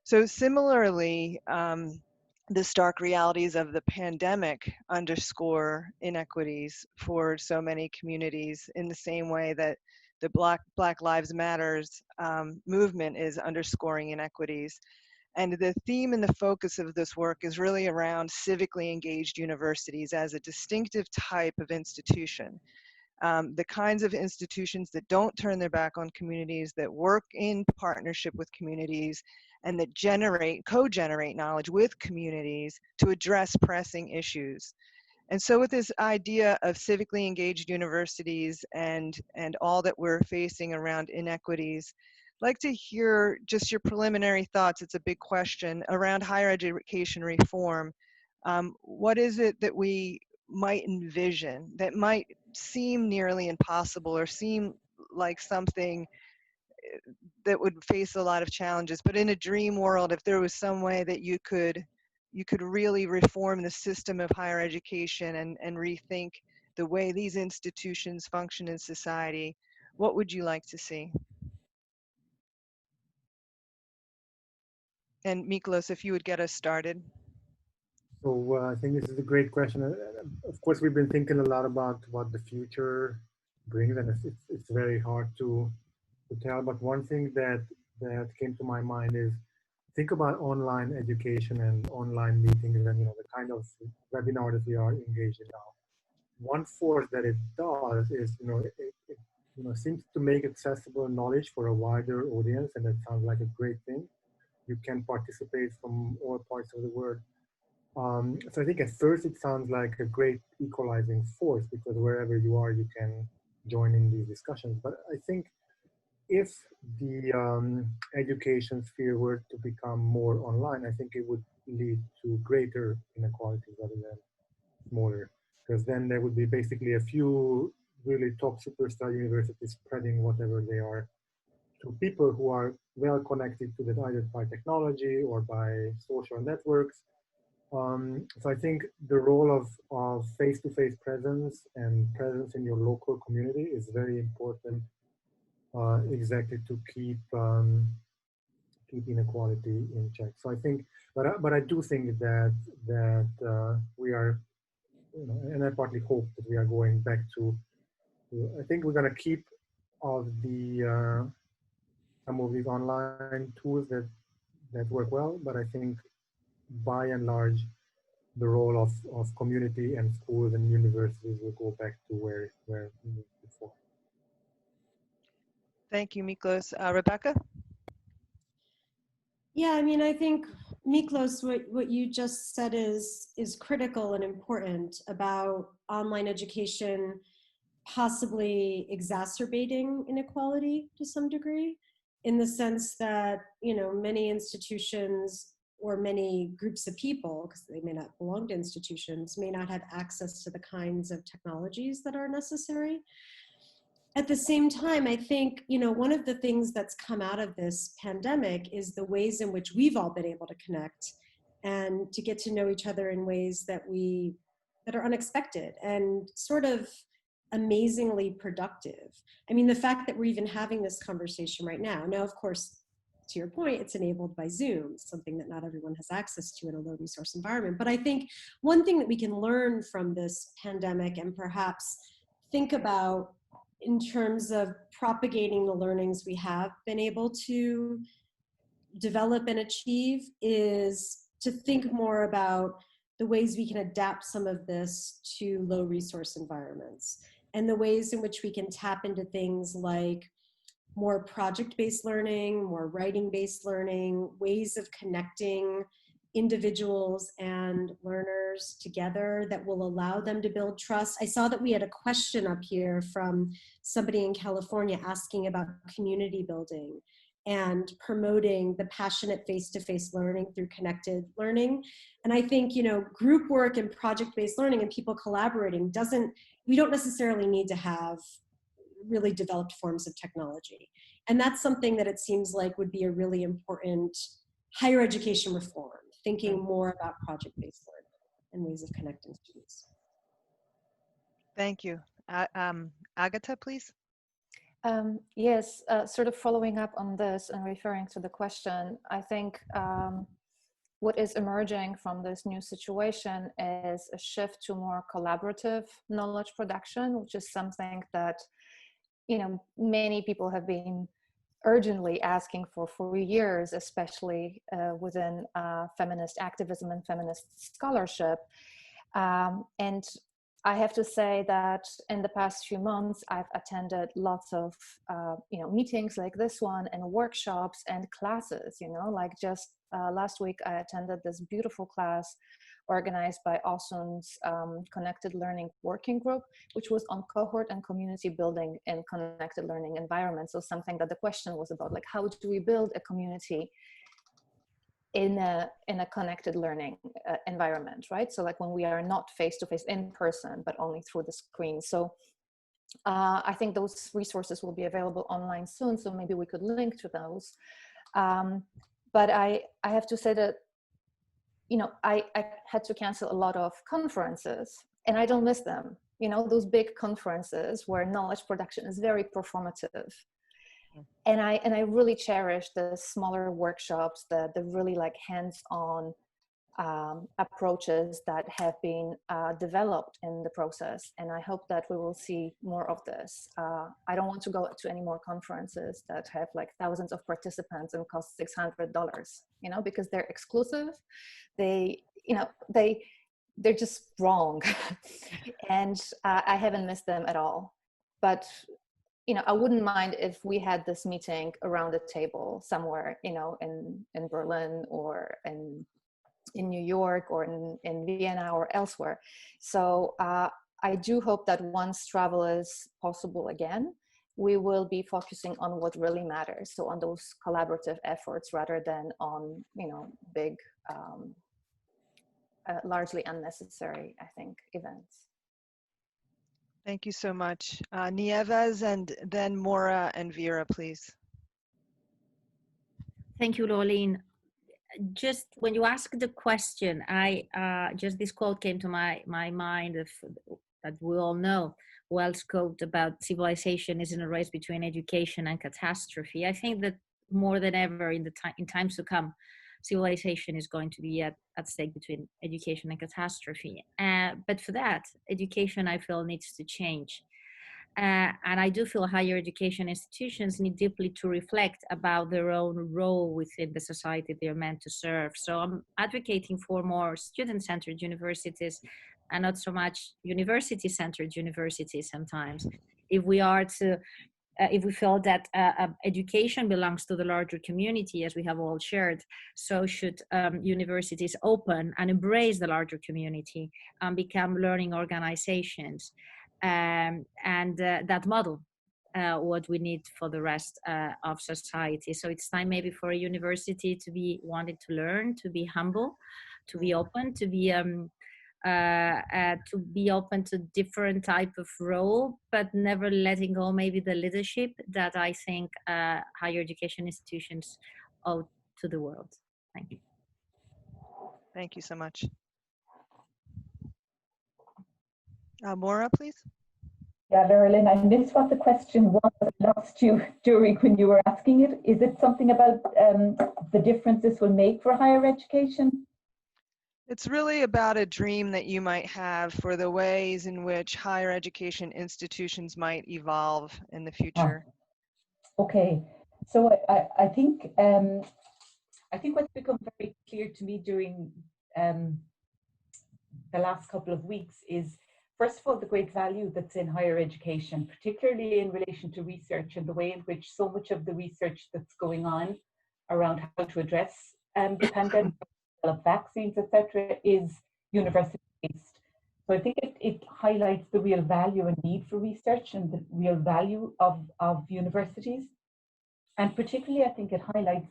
So similarly, the stark realities of the pandemic underscore inequities for so many communities, in the same way that the Black Lives Matters movement is underscoring inequities. And the theme and the focus of this work is really around civically engaged universities as a distinctive type of institution. The kinds of institutions that don't turn their back on communities, that work in partnership with communities, and that co-generate knowledge with communities to address pressing issues. And so with this idea of civically engaged universities and all that we're facing around inequities, I'd like to hear just your preliminary thoughts. It's a big question around higher education reform. What is it that we might envision that might seem nearly impossible or seem like something that would face a lot of challenges? But in a dream world, if there was some way that you could really reform the system of higher education and rethink the way these institutions function in society, what would you like to see? And Miklos, if you would get us started. So I think this is a great question. Of course, we've been thinking a lot about what the future brings, and it's very hard to tell. But one thing that came to my mind is think about online education and online meetings, and the kind of webinar that we are engaged in now. One force that it does is it seems to make accessible knowledge for a wider audience, and that sounds like a great thing. You can participate from all parts of the world. So I think at first it sounds like a great equalizing force, because wherever you are, you can join in these discussions. But I think if the education sphere were to become more online, I think it would lead to greater inequalities rather than smaller, because then there would be basically a few really top superstar universities spreading whatever they are to people who are well connected to that, either by technology or by social networks. So I think the role of face-to-face presence and presence in your local community is very important, exactly to keep inequality in check. So I think, but I do think that we are, and I partly hope that we are going back to. I think we're going to keep of the some of these online tools that work well, but I think by and large, the role of community and schools and universities will go back to where it was before. Thank you, Miklos. Rebecca? Yeah, I mean, I think, Miklos, what you just said is critical and important about online education possibly exacerbating inequality to some degree, in the sense that, many institutions or many groups of people, because they may not belong to institutions, may not have access to the kinds of technologies that are necessary. At the same time, I think, one of the things that's come out of this pandemic is the ways in which we've all been able to connect and to get to know each other in ways that are unexpected and sort of amazingly productive. I mean, the fact that we're even having this conversation right now. Now, of course, to your point, it's enabled by Zoom, something that not everyone has access to in a low resource environment. But I think one thing that we can learn from this pandemic and perhaps think about in terms of propagating the learnings we have been able to develop and achieve is to think more about the ways we can adapt some of this to low resource environments, and the ways in which we can tap into things like more project-based learning, more writing-based learning, ways of connecting individuals and learners together that will allow them to build trust. I saw that we had a question up here from somebody in California asking about community building and promoting the passionate face-to-face learning through connected learning. And I think, group work and project-based learning and people collaborating we don't necessarily need to have really developed forms of technology. And that's something that it seems like would be a really important higher education reform, thinking more about project-based learning and ways of connecting students. Thank you. Agatha, please. Yes, sort of following up on this and referring to the question, I think what is emerging from this new situation is a shift to more collaborative knowledge production, which is something that, many people have been urgently asking for years, especially within feminist activism and feminist scholarship. And I have to say that in the past few months, I've attended lots of, meetings like this one and workshops and classes, like just last week, I attended this beautiful class organized by Awesom's Connected Learning Working Group, which was on cohort and community building in connected learning environments. So something that the question was about, like, how do we build a community in a connected learning environment, right? So like when we are not face-to-face in person, but only through the screen. So I think those resources will be available online soon, so maybe we could link to those. But I have to say that, you know, I had to cancel a lot of conferences, and I don't miss them. You know, those big conferences where knowledge production is very performative. And I really cherish the smaller workshops, the really like hands-on approaches that have been developed in the process. And I hope that we will see more of this. I don't want to go to any more conferences that have like thousands of participants and cost $600, you know, because they're exclusive. They, you know, they're just wrong. And I haven't missed them at all. But you know, I wouldn't mind if we had this meeting around a table somewhere, you know, in Berlin or in New York or in Vienna or elsewhere. So I do hope that once travel is possible again, we will be focusing on what really matters. So on those collaborative efforts rather than on, you know, big, largely unnecessary, I think, events. Thank you so much. Nieves and then Maura and Vera, please. Thank you, Lorleen. Just when you asked the question, just this quote came to my mind that we all know. Wells' quote about civilization is in a race between education and catastrophe. I think that more than ever in times to come, civilization is going to be at stake between education and catastrophe. But for that, education, I feel, needs to change. And I do feel higher education institutions need deeply to reflect about their own role within the society they're meant to serve. So I'm advocating for more student-centered universities and not so much university-centered universities sometimes. If we are to if we feel that education belongs to the larger community, as we have all shared, so should universities open and embrace the larger community and become learning organizations. And that model what we need for the rest of society. So it's time maybe for a university to be wanting to learn, to be humble, to be open, to be open to different type of role, but never letting go maybe the leadership that I think higher education institutions owe to the world. Thank you. Thank you so much. Maura, please. Yeah, Lorleen, I missed what the question was. I lost you during when you were asking it. Is it something about the difference this will make for higher education? It's really about a dream that you might have for the ways in which higher education institutions might evolve in the future. Okay, so I think what's become very clear to me during the last couple of weeks is, first of all, the great value that's in higher education, particularly in relation to research and the way in which so much of the research that's going on around how to address the pandemic, develop vaccines, etc., is university-based. So I think it highlights the real value and need for research and the real value of universities. And particularly, I think it highlights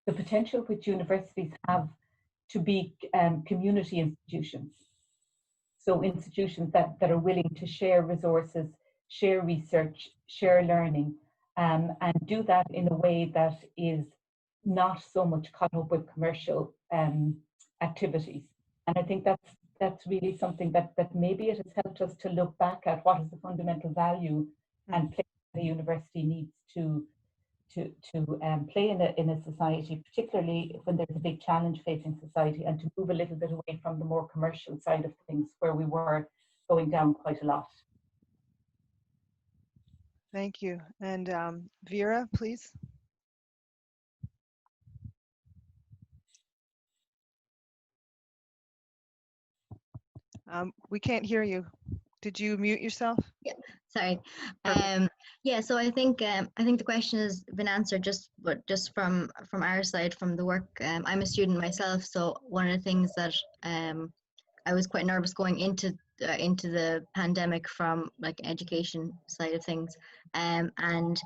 the potential which universities have to be community institutions. So institutions that are willing to share resources, share research, share learning, and do that in a way that is not so much caught up with commercial activities. And I think that's really something that maybe it has helped us to look back at what is the fundamental value and place the university needs to play in a society, particularly when there's a big challenge facing society, and to move a little bit away from the more commercial side of things where we were going down quite a lot. Thank you. And Vera, please. We can't hear you. Did you mute yourself? Yeah, sorry. Yeah, so I think the question has been answered just from our side, from the work. I'm a student myself, so one of the things that I was quite nervous going into the pandemic from like education side of things, and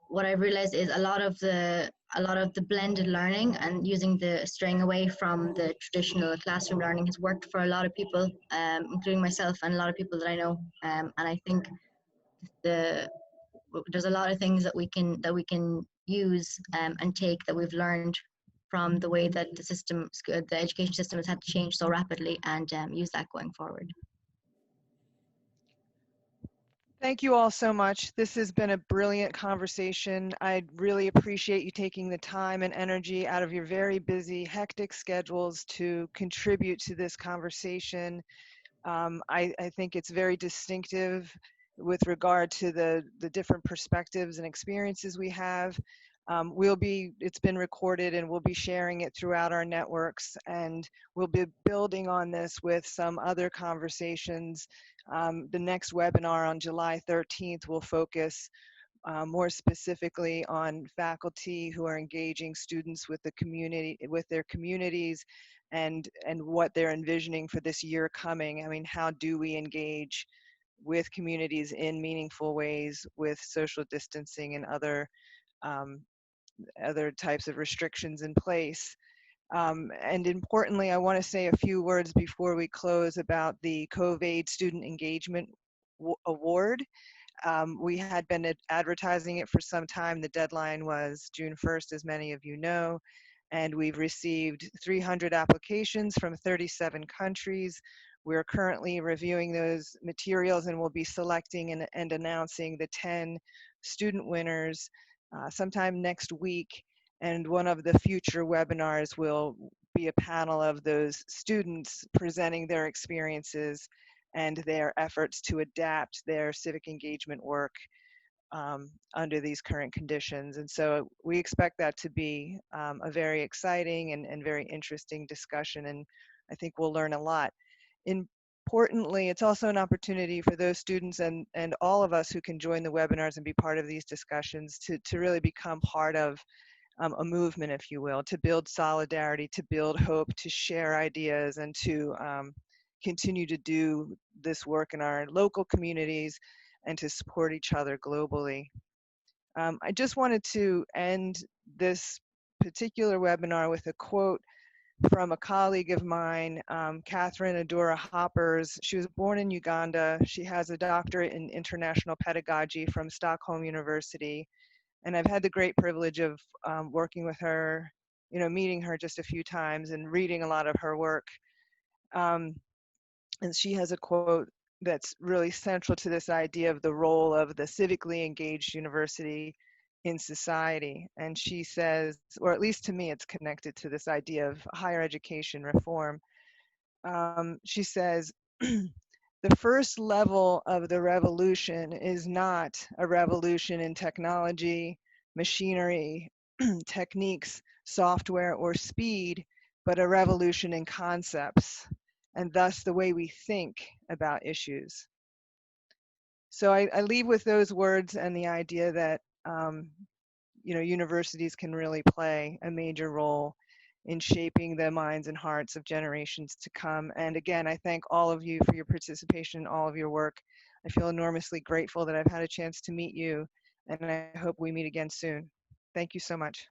what I've realized is a lot of the blended learning and using the straying away from the traditional classroom learning has worked for a lot of people, including myself and a lot of people that I know. And I think there's a lot of things that we can use and take that we've learned from the way that the education system has had to change so rapidly, and use that going forward. Thank you all so much. This has been a brilliant conversation. I really appreciate you taking the time and energy out of your very busy, hectic schedules to contribute to this conversation. I think it's very distinctive with regard to the different perspectives and experiences we have. It's been recorded and we'll be sharing it throughout our networks, and we'll be building on this with some other conversations. The next webinar on July 13th will focus more specifically on faculty who are engaging students with the community, with their communities, and what they're envisioning for this year coming. I mean, how do we engage with communities in meaningful ways with social distancing and other types of restrictions in place? And importantly, I want to say a few words before we close about the Coab Student Engagement Award. We had been advertising it for some time. The deadline was June 1st, as many of you know, and we've received 300 applications from 37 countries. We're currently reviewing those materials, and we'll be selecting and announcing the 10 student winners sometime next week. And one of the future webinars will be a panel of those students presenting their experiences and their efforts to adapt their civic engagement work under these current conditions. And so we expect that to be a very exciting and very interesting discussion, and I think we'll learn a lot. Importantly, it's also an opportunity for those students and all of us who can join the webinars and be part of these discussions to really become part of a movement, if you will, to build solidarity, to build hope, to share ideas, and to continue to do this work in our local communities and to support each other globally. I just wanted to end this particular webinar with a quote from a colleague of mine, Catherine Adora Hoppers. She was born in Uganda. She has a doctorate in international pedagogy from Stockholm University. And I've had the great privilege of working with her, meeting her just a few times and reading a lot of her work. And she has a quote that's really central to this idea of the role of the civically engaged university in society. And she says, or at least to me, it's connected to this idea of higher education reform. She says, the first level of the revolution is not a revolution in technology, machinery, techniques, software, or speed, but a revolution in concepts, and thus the way we think about issues. So I leave with those words and the idea that universities can really play a major role in shaping the minds and hearts of generations to come. And again, I thank all of you for your participation in all of your work. I feel enormously grateful that I've had a chance to meet you, and I hope we meet again soon. Thank you so much.